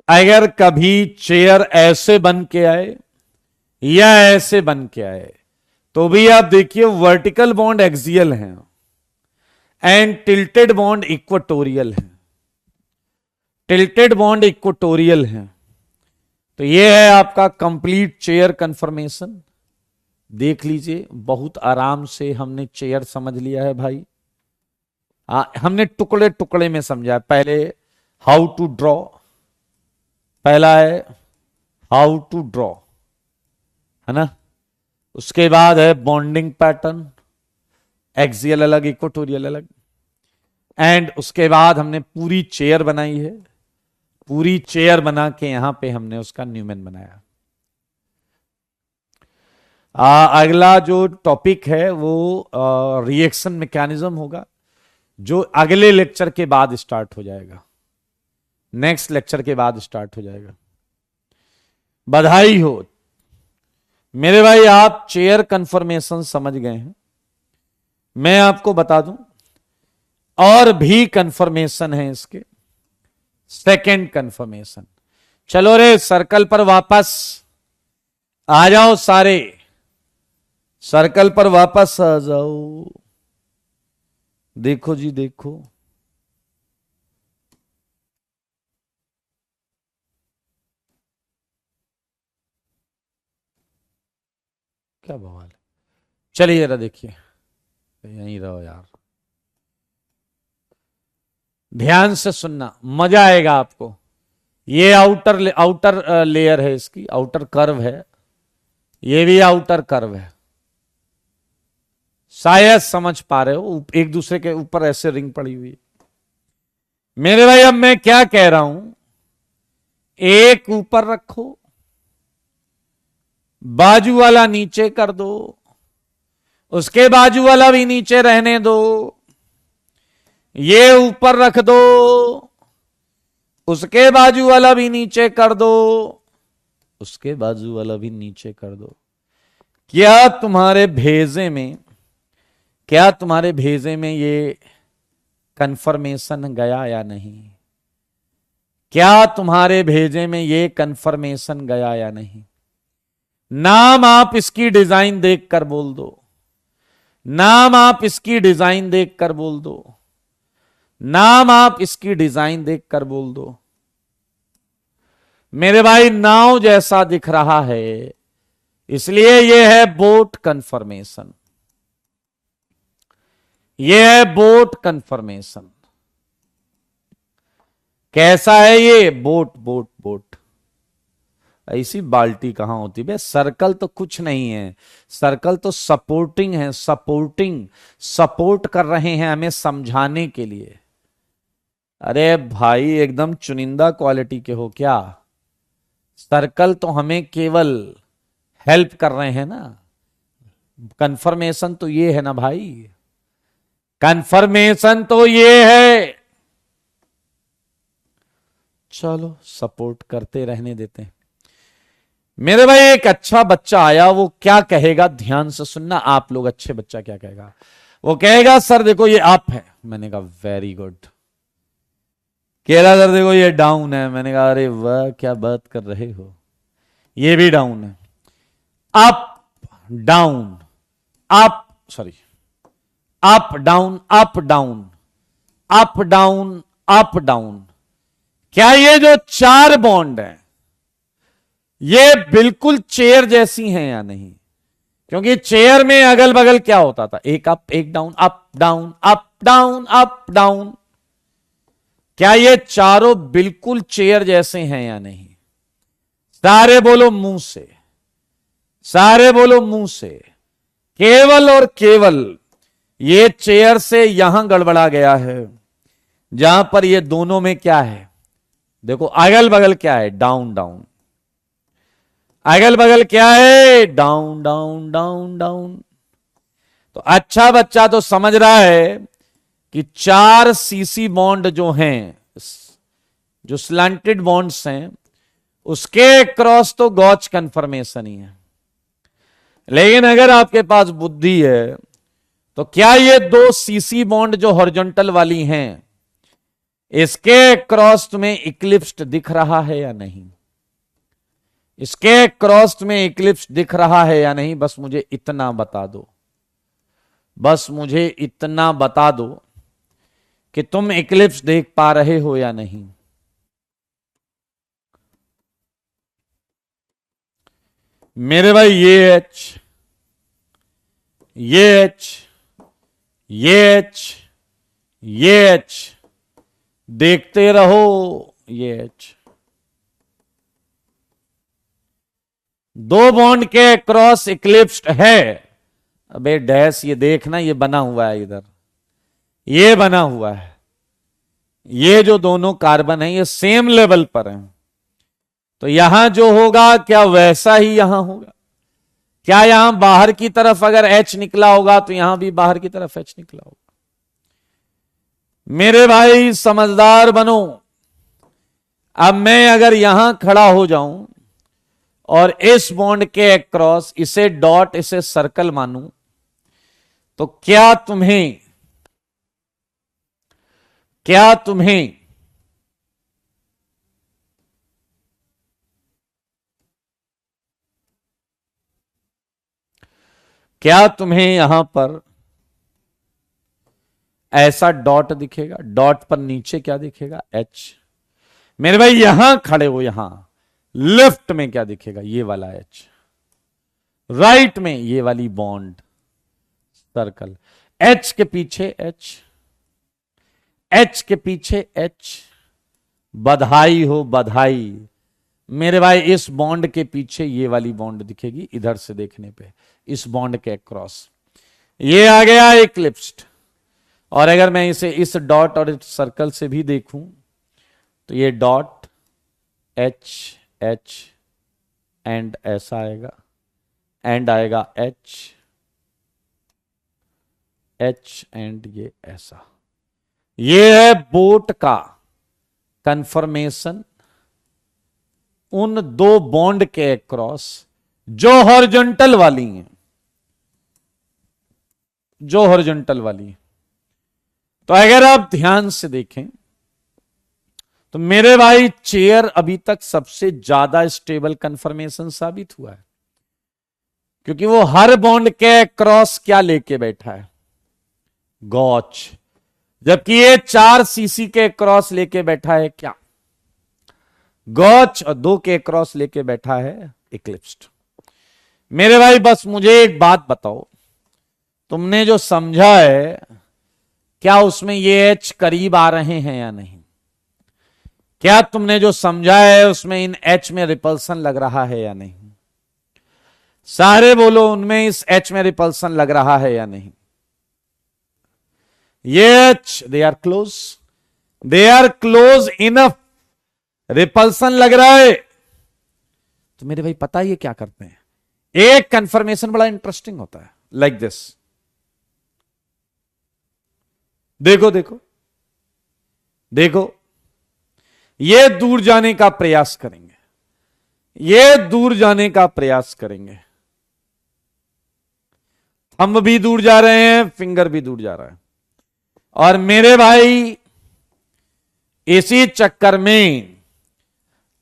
अगर कभी चेयर ऐसे बन के आए या ऐसे बन के आए तो भी आप देखिए वर्टिकल बॉन्ड एक्सियल हैं एंड टिल्टेड बॉन्ड इक्वेटोरियल है। टिल्टेड बॉन्ड इक्वेटोरियल है तो यह है आपका कंप्लीट चेयर कन्फर्मेशन। देख लीजिए बहुत आराम से हमने चेयर समझ लिया है भाई। हमने टुकड़े टुकड़े में समझा। पहले हाउ टू ड्रॉ, पहला है हाउ टू ड्रॉ, है ना। उसके बाद है बॉन्डिंग पैटर्न, एक्सियल अलग इक्वेटोरियल अलग। एंड उसके बाद हमने पूरी चेयर बनाई है, पूरी चेयर बना के यहां पे हमने उसका न्यूमेन बनाया। अगला जो टॉपिक है वो रिएक्शन मैकेनिज्म होगा, जो अगले लेक्चर के बाद स्टार्ट हो जाएगा, नेक्स्ट लेक्चर के बाद स्टार्ट हो जाएगा। बधाई हो मेरे भाई, आप चेयर कन्फर्मेशन समझ गए हैं। मैं आपको बता दूं और भी कन्फर्मेशन है इसके। सेकंड कन्फर्मेशन, चलो रे सर्कल पर वापस आ जाओ, सारे सर्कल पर वापस आ जाओ। देखो जी देखो, क्या बवाल है। चलिए जरा देखिए, यहीं रहो यार, ध्यान से सुनना, मजा आएगा आपको। ये आउटर लेयर है, इसकी आउटर कर्व है, ये भी आउटर कर्व है। शायद समझ पा रहे हो, एक दूसरे के ऊपर ऐसे रिंग पड़ी हुई है। मेरे भाई अब मैं क्या कह रहा हूं, एक ऊपर रखो, बाजू वाला नीचे कर दो, उसके बाजू वाला भी नीचे रहने दो, ये ऊपर रख दो, उसके बाजू वाला भी नीचे कर दो, उसके बाजू वाला भी नीचे कर दो। क्या तुम्हारे भेजे में ये कंफर्मेशन गया या नहीं? क्या तुम्हारे भेजे में ये कंफर्मेशन गया या नहीं? नाम आप इसकी डिजाइन देखकर बोल दो, नाम आप इसकी डिजाइन देखकर बोल दो, नाम आप इसकी डिजाइन देखकर बोल दो। मेरे भाई नाव जैसा दिख रहा है, इसलिए यह है बोट कंफर्मेशन, यह है बोट कंफर्मेशन। कैसा है ये? Boat boat boat. ऐसी बाल्टी कहां होती बे? सर्कल तो कुछ नहीं है, सर्कल तो सपोर्टिंग है, सपोर्ट कर रहे हैं हमें समझाने के लिए। अरे भाई एकदम चुनिंदा क्वालिटी के हो क्या? सर्कल तो हमें केवल हेल्प कर रहे हैं ना, कंफर्मेशन तो ये है ना भाई, कंफर्मेशन तो ये है। चलो सपोर्ट करते रहने देते हैं। मेरे भाई एक अच्छा बच्चा आया, वो क्या कहेगा ध्यान से सुनना आप लोग। अच्छे बच्चा क्या कहेगा? वो कहेगा सर देखो ये अप है। मैंने कहा वेरी गुड। कह रहा सर देखो ये डाउन है। मैंने कहा अरे वाह क्या बात कर रहे हो, ये भी डाउन है। Up down up, sorry up down up down up down up down. क्या ये जो चार बॉन्ड है ये बिल्कुल चेयर जैसी हैं या नहीं? क्योंकि चेयर में अगल बगल क्या होता था, एक अप एक down, up down up down up down. क्या ये चारों बिल्कुल चेयर जैसे हैं या नहीं? सारे बोलो मुंह से, सारे बोलो मुंह से। केवल और केवल ये चेयर से यहां गड़बड़ा गया है, जहां पर ये दोनों में क्या है देखो, अगल बगल क्या है, डाउन डाउन। अगल बगल क्या है, डाउन डाउन डाउन डाउन। तो अच्छा बच्चा तो समझ रहा है कि चार सीसी बॉन्ड जो हैं, जो स्लैंटेड बॉन्ड्स हैं, उसके क्रॉस तो गॉच कन्फर्मेशन ही है। लेकिन अगर आपके पास बुद्धि है तो क्या ये दो सीसी बॉन्ड जो हॉरिजॉन्टल वाली हैं, इसके क्रॉस तुम्हें इक्लिप्स्ड दिख रहा है या नहीं? इसके क्रॉस में इक्लिप्स दिख रहा है या नहीं, बस मुझे इतना बता दो, बस मुझे इतना बता दो कि तुम इक्लिप्स देख पा रहे हो या नहीं। मेरे भाई ये एच, ये एच, ये एच, ये एच, देखते रहो, ये एच, दो बॉन्ड के क्रॉस इक्लिप्स्ड है। अबे डैश, ये देखना, ये बना हुआ है इधर, ये बना हुआ है, ये जो दोनों कार्बन है ये सेम लेवल पर हैं, तो यहां जो होगा क्या वैसा ही यहां होगा? क्या यहां बाहर की तरफ अगर H निकला होगा तो यहां भी बाहर की तरफ H निकला होगा? मेरे भाई समझदार बनो। अब मैं अगर यहां खड़ा हो जाऊं और इस बॉन्ड के अक्रॉस इसे डॉट, इसे सर्कल मानूं, तो क्या तुम्हें यहां पर ऐसा डॉट दिखेगा? डॉट पर नीचे क्या दिखेगा? H। मेरे भाई यहां खड़े हो, यहां लेफ्ट में क्या दिखेगा? ये वाला H। राइट में ये वाली बॉन्ड सर्कल। H के पीछे H, H के पीछे H। बधाई हो बधाई मेरे भाई, इस बॉन्ड के पीछे ये वाली बॉन्ड दिखेगी इधर से देखने पे, इस बॉन्ड के क्रॉस ये आ गया इक्लिप्स्ड। और अगर मैं इसे इस डॉट और इस सर्कल से भी देखूं तो ये डॉट H H एंड ऐसा आएगा, एंड आएगा H H एंड ये ऐसा। ये है बोट का कंफर्मेशन उन दो बॉन्ड के क्रॉस जो हॉरिजॉन्टल वाली हैं, जो हॉरिजॉन्टल वाली हैं। तो अगर आप ध्यान से देखें तो मेरे भाई चेयर अभी तक सबसे ज्यादा स्टेबल कंफर्मेशन साबित हुआ है, क्योंकि वो हर बॉन्ड के क्रॉस क्या लेके बैठा है? गॉच। जबकि ये 4 सीसी के क्रॉस लेके बैठा है क्या? गॉच। और 2 के क्रॉस लेके बैठा है इक्लिप्स्ड। मेरे भाई बस मुझे एक बात बताओ, तुमने जो समझा है क्या उसमें ये H करीब आ रहे हैं या नहीं? क्या तुमने जो समझा है उसमें इन H में रिपल्सन लग रहा है या नहीं? सारे बोलो, उनमें इस H में रिपल्सन लग रहा है या नहीं? ये H, they are close, they are close enough, repulsion लग रहा है। तो मेरे भाई पता ये क्या करते हैं, एक कंफर्मेशन बड़ा इंटरेस्टिंग होता है, लाइक दिस। देखो देखो देखो, ये दूर जाने का प्रयास करेंगे, ये दूर जाने का प्रयास करेंगे, थंब भी दूर जा रहे हैं, फिंगर भी दूर जा रहा है। और मेरे भाई इसी चक्कर में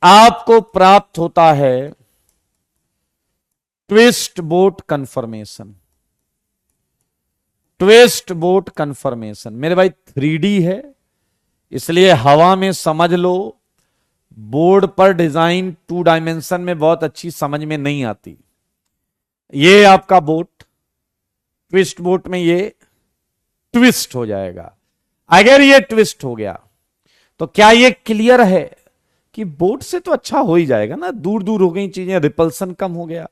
आपको प्राप्त होता है twist boat confirmation. Twist boat confirmation मेरे भाई 3D है, इसलिए हवा में समझ लो, बोर्ड पर डिजाइन 2 डायमेंशन में बहुत अच्छी समझ में नहीं आती। ये आपका बोट, ट्विस्ट बोट में ये ट्विस्ट हो जाएगा। अगर ये ट्विस्ट हो गया तो क्या ये क्लियर है कि बोट से तो अच्छा हो ही जाएगा ना, दूर दूर हो गई चीजें, रिपल्सन कम हो गया।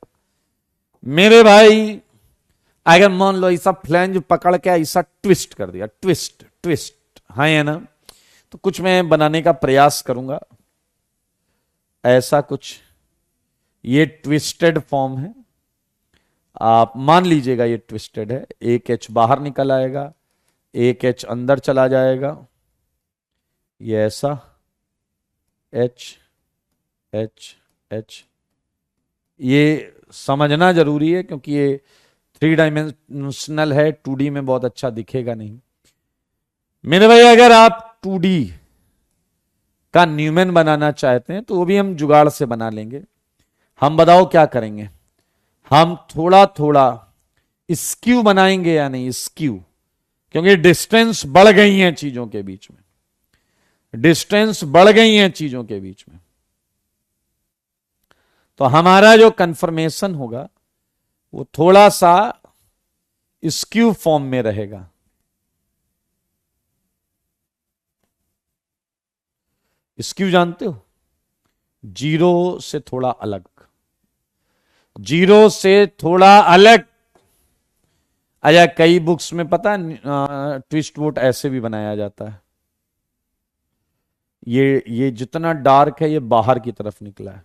मेरे भाई अगर मान लो ऐसा फ्लैंज पकड़ के ऐसा ट्विस्ट कर दिया, ट्विस्ट ट्विस्ट, हाँ है ना, तो कुछ मैं बनाने का प्रयास करूंगा, ऐसा कुछ, ये ट्विस्टेड फॉर्म है, आप मान लीजिएगा ये ट्विस्टेड है। एक H बाहर निकल आएगा, एक H अंदर चला जाएगा, ये ऐसा H H H। ये समझना जरूरी है क्योंकि ये 3 डायमेंशनल है, 2D में बहुत अच्छा दिखेगा नहीं। मेरे भाई अगर आप 2D का न्यूमैन बनाना चाहते हैं तो वो भी हम जुगाड़ से बना लेंगे। हम बताओ क्या करेंगे, हम थोड़ा थोड़ा स्क्यू बनाएंगे या नहीं, स्क्यू, क्योंकि डिस्टेंस बढ़ गई है चीजों के बीच में, डिस्टेंस बढ़ गई है चीजों के बीच में, तो हमारा जो कंफर्मेशन होगा वो थोड़ा सा स्क्यू फॉर्म में रहेगा। स्क्यू जानते हो, जीरो से थोड़ा अलग, जीरो से थोड़ा अलग। अच्छा, कई बुक्स में पता है ट्विस्ट वोट ऐसे भी बनाया जाता है, ये जितना डार्क है ये बाहर की तरफ निकला है,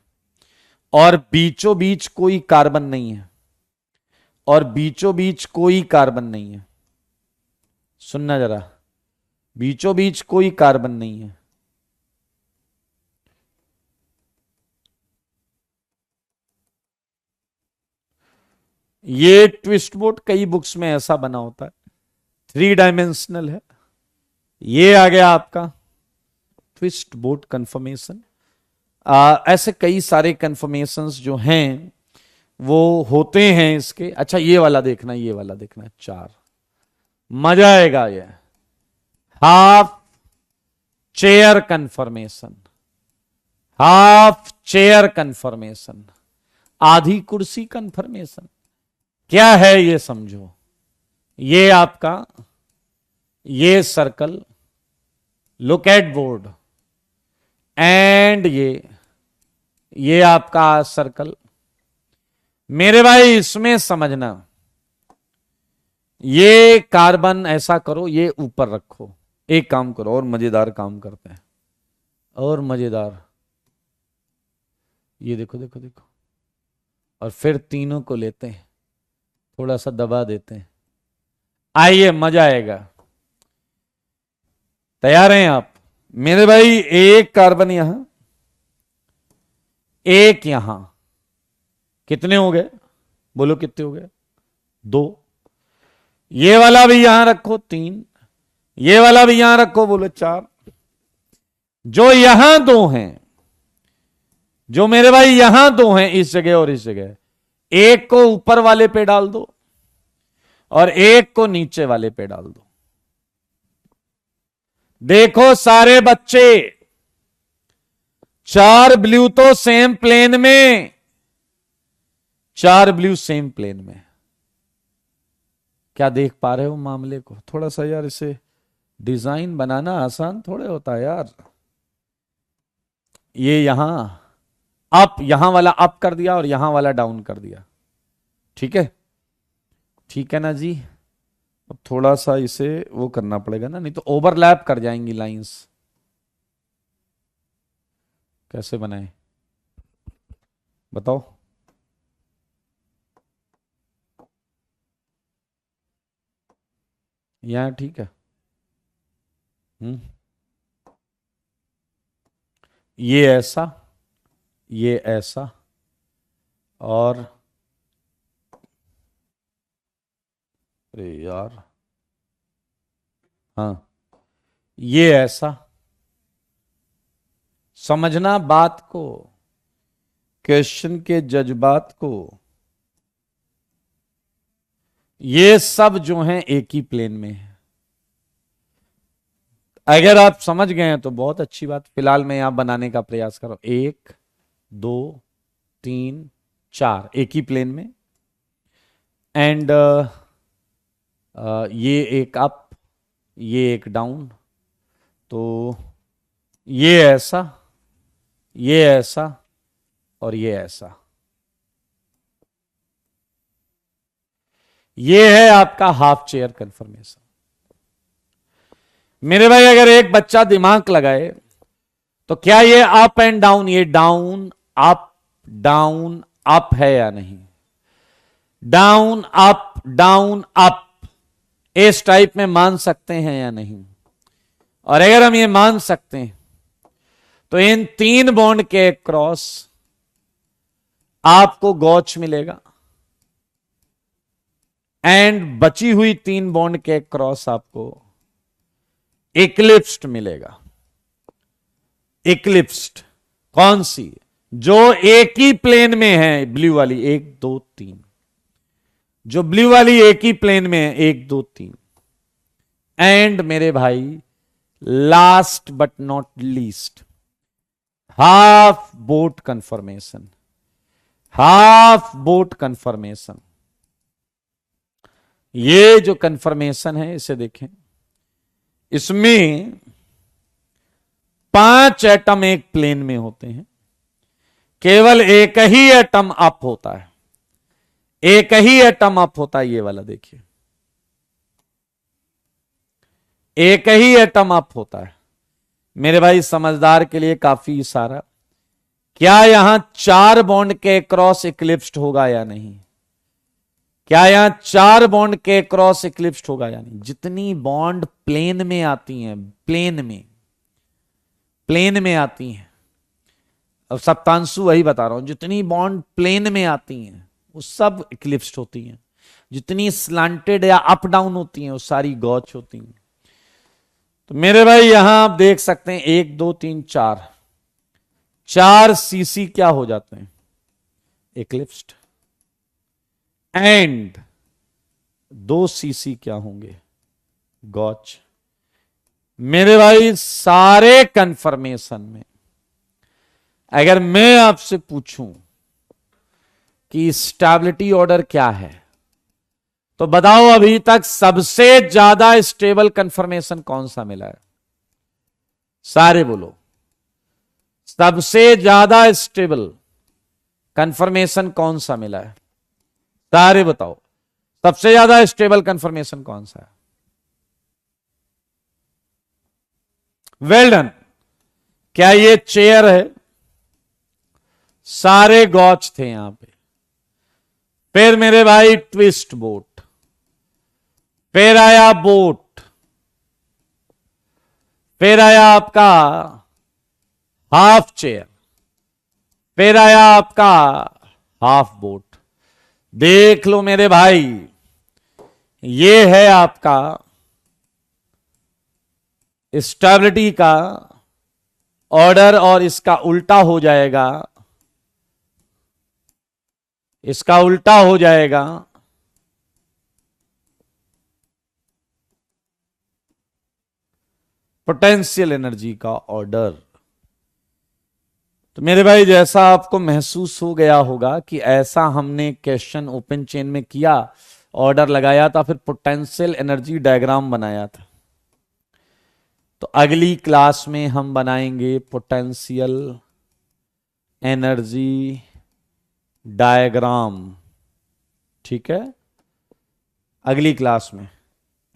और बीचों बीच कोई कार्बन नहीं है, और बीचों बीच कोई कार्बन नहीं है, सुनना जरा, बीचों बीच कोई कार्बन नहीं है। ये ट्विस्ट बोट कई बुक्स में ऐसा बना होता है, 3 डायमेंशनल है। ये आ गया आपका ट्विस्ट बोट कंफर्मेशन। ऐसे कई सारे कंफर्मेशंस जो हैं वो होते हैं इसके। अच्छा, ये वाला देखना, ये वाला देखना, 4, मजा आएगा ये। Half chair confirmation, half chair confirmation, आधी कुर्सी कंफर्मेशन। क्या है ये समझो, ये आपका, ये circle, look at board, and ये आपका सर्कल। मेरे भाई इसमें समझना, ये कार्बन ऐसा करो, ये ऊपर रखो। एक काम करो, और मजेदार काम करते हैं, और मजेदार, ये देखो देखो देखो, और फिर तीनों को लेते हैं, थोड़ा सा दबा देते हैं, आइए मजा आएगा। तैयार हैं आप मेरे भाई? एक कार्बन यहां, एक यहां, कितने हो गए बोलो, कितने हो गए? 2। ये वाला भी यहां रखो, 3। ये वाला भी यहां रखो, बोलो 4। जो यहां 2 हैं, जो मेरे भाई यहां 2 हैं, इस जगह और इस जगह, एक को ऊपर वाले पे डाल दो और एक को नीचे वाले पे डाल दो। देखो सारे बच्चे, 4 ब्लू तो सेम प्लेन में, 4 ब्लू सेम प्लेन में। क्या देख पा रहे हो मामले को? थोड़ा सा यार इसे डिजाइन बनाना आसान थोड़े होता है यार। ये यहां अप, यहां वाला अप कर दिया और यहां वाला डाउन कर दिया, ठीक है? ठीक है ना जी? अब थोड़ा सा इसे वो करना पड़ेगा ना, नहीं तो ओवरलैप कर जाएंगी लाइंस। कैसे बनाए बताओ? यहां ठीक है। ये ऐसा, ये ऐसा, और अरे यार, हाँ, ये ऐसा। समझना बात को, क्वेश्चन के जज्बात को। ये सब जो हैं एक ही प्लेन में है। अगर आप समझ गए हैं तो बहुत अच्छी बात। फिलहाल मैं यहां बनाने का प्रयास करो। 1 2 3 4 एक ही प्लेन में, एंड ये एक अप, ये एक डाउन, तो ये ऐसा, ये ऐसा, और ये ऐसा। ये है आपका हाफ चेयर कंफर्मेशन। मेरे भाई अगर एक बच्चा दिमाग लगाए तो क्या ये अप एंड डाउन, ये डाउन अप डाउन अप है या नहीं? डाउन अप इस टाइप में मान सकते हैं या नहीं? और अगर हम ये मान सकते हैं तो इन 3 बॉन्ड के क्रॉस आपको गॉच मिलेगा, एंड बची हुई 3 बॉन्ड के क्रॉस आपको इक्लिप्स्ड मिलेगा। इक्लिप्स्ड कौन सी? जो एक ही प्लेन में है, ब्लू वाली 1 2 3, जो ब्लू वाली एक ही प्लेन में है 1 2 3। एंड मेरे भाई last but not least, half boat confirmation. Half boat confirmation, ये जो कंफर्मेशन है इसे देखें, इसमें 5 एटम एक प्लेन में होते हैं, केवल एक ही एटम अप होता है, एक ही एटम अप होता है। ये वाला देखिए, एक ही एटम अप होता है। मेरे भाई समझदार के लिए काफी इशारा, क्या यहां 4 बॉन्ड के क्रॉस इक्लिप्स्ड होगा या नहीं? क्या यहां 4 बॉन्ड के क्रॉस इक्लिप्स्ड होगा या नहीं? जितनी बॉन्ड प्लेन में आती हैं, प्लेन में आती हैं, अब सप्तांशु वही बता रहा हूं, जितनी बॉन्ड प्लेन में आती हैं वो सब इक्लिप्स्ड होती हैं। जितनी स्लांटेड या अप डाउन होती हैं वो सारी गॉच होती हैं। तो मेरे भाई यहां आप देख सकते हैं 1 2 3 4 सीसी क्या हो जाते हैं? इक्लिप्स्ड। एंड 2 सीसी क्या होंगे? गॉच। मेरे भाई सारे कंफर्मेशन में अगर मैं आपसे पूछूं कि स्टेबिलिटी ऑर्डर क्या है, तो बताओ अभी तक सबसे ज्यादा स्टेबल कंफर्मेशन कौन सा मिला है? सारे बोलो, सबसे ज्यादा स्टेबल कंफर्मेशन कौन सा मिला है? सारे बताओ, सबसे ज्यादा स्टेबल कंफर्मेशन कौन सा है? Well done. क्या ये चेयर है? सारे गॉच थे यहां पे। फिर मेरे भाई ट्विस्ट बोट, फिर आया बोट, फिर आया आपका हाफ चेयर, फिर आया आपका हाफ बोट। देख लो मेरे भाई, ये है आपका स्टेबिलिटी का ऑर्डर, और इसका उल्टा हो जाएगा, इसका उल्टा हो जाएगा पोटेंशियल एनर्जी का ऑर्डर। तो मेरे भाई जैसा आपको महसूस हो गया होगा कि ऐसा हमने क्वेश्चन ओपन चेन में किया, ऑर्डर लगाया था, फिर पोटेंशियल एनर्जी डायग्राम बनाया था। तो अगली क्लास में हम बनाएंगे पोटेंशियल एनर्जी डायग्राम, ठीक है, अगली क्लास में।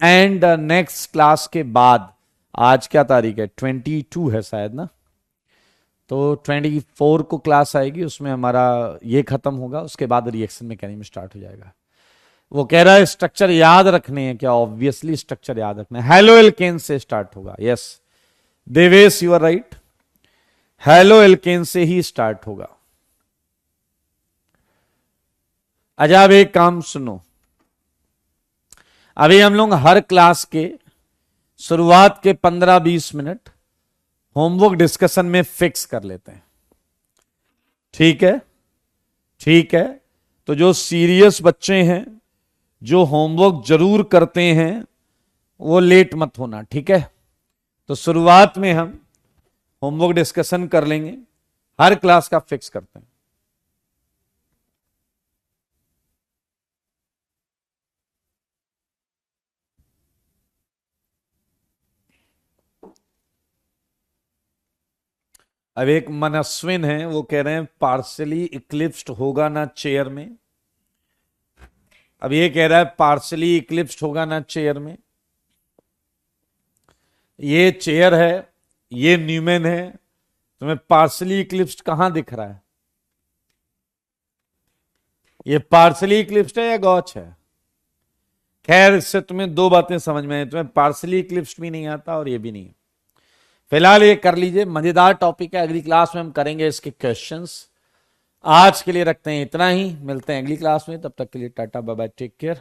एंड नेक्स्ट क्लास के बाद, आज क्या तारीख है? 22 है शायद ना, तो 24 को क्लास आएगी, उसमें हमारा ये खत्म होगा, उसके बाद रिएक्शन मैकेनिज्म स्टार्ट हो जाएगा। वो कह रहा है स्ट्रक्चर याद रखने हैं क्या? ऑब्वियसली स्ट्रक्चर याद रखना है। हेलो एल्केन से स्टार्ट होगा। Yes Devesh, you are right, haloalkane से ही स्टार्ट होगा। अच्छा अब एक काम सुनो, अभी हम लोग हर क्लास के शुरुआत के 15-20 मिनट होमवर्क डिस्कशन में फिक्स कर लेते हैं, ठीक है? ठीक है, तो जो सीरियस बच्चे हैं, जो होमवर्क जरूर करते हैं, वो लेट मत होना, ठीक है? तो शुरुआत में हम होमवर्क डिस्कशन कर लेंगे, हर क्लास का फिक्स करते हैं। अब एक मनस्विन है, वो कह रहे हैं पार्शली इक्लिप्स्ड होगा ना चेयर में। अब ये कह रहा है पार्शली इक्लिप्स्ड होगा ना चेयर में। ये चेयर है, ये न्यूमैन है, तुम्हें पार्शली इक्लिप्स्ड कहां दिख रहा है? ये पार्शली इक्लिप्स्ड है या गॉच है? खैर इससे तुम्हें 2 बातें समझ में आई, तुम्हें पार्शली इक्लिप्स्ड भी नहीं आता और ये भी नहीं। फिलहाल ये कर लीजिए, मजेदार टॉपिक है, अगली क्लास में हम करेंगे इसके क्वेश्चंस। आज के लिए रखते हैं इतना ही, मिलते हैं अगली क्लास में, तब तक के लिए tata bye bye, take care.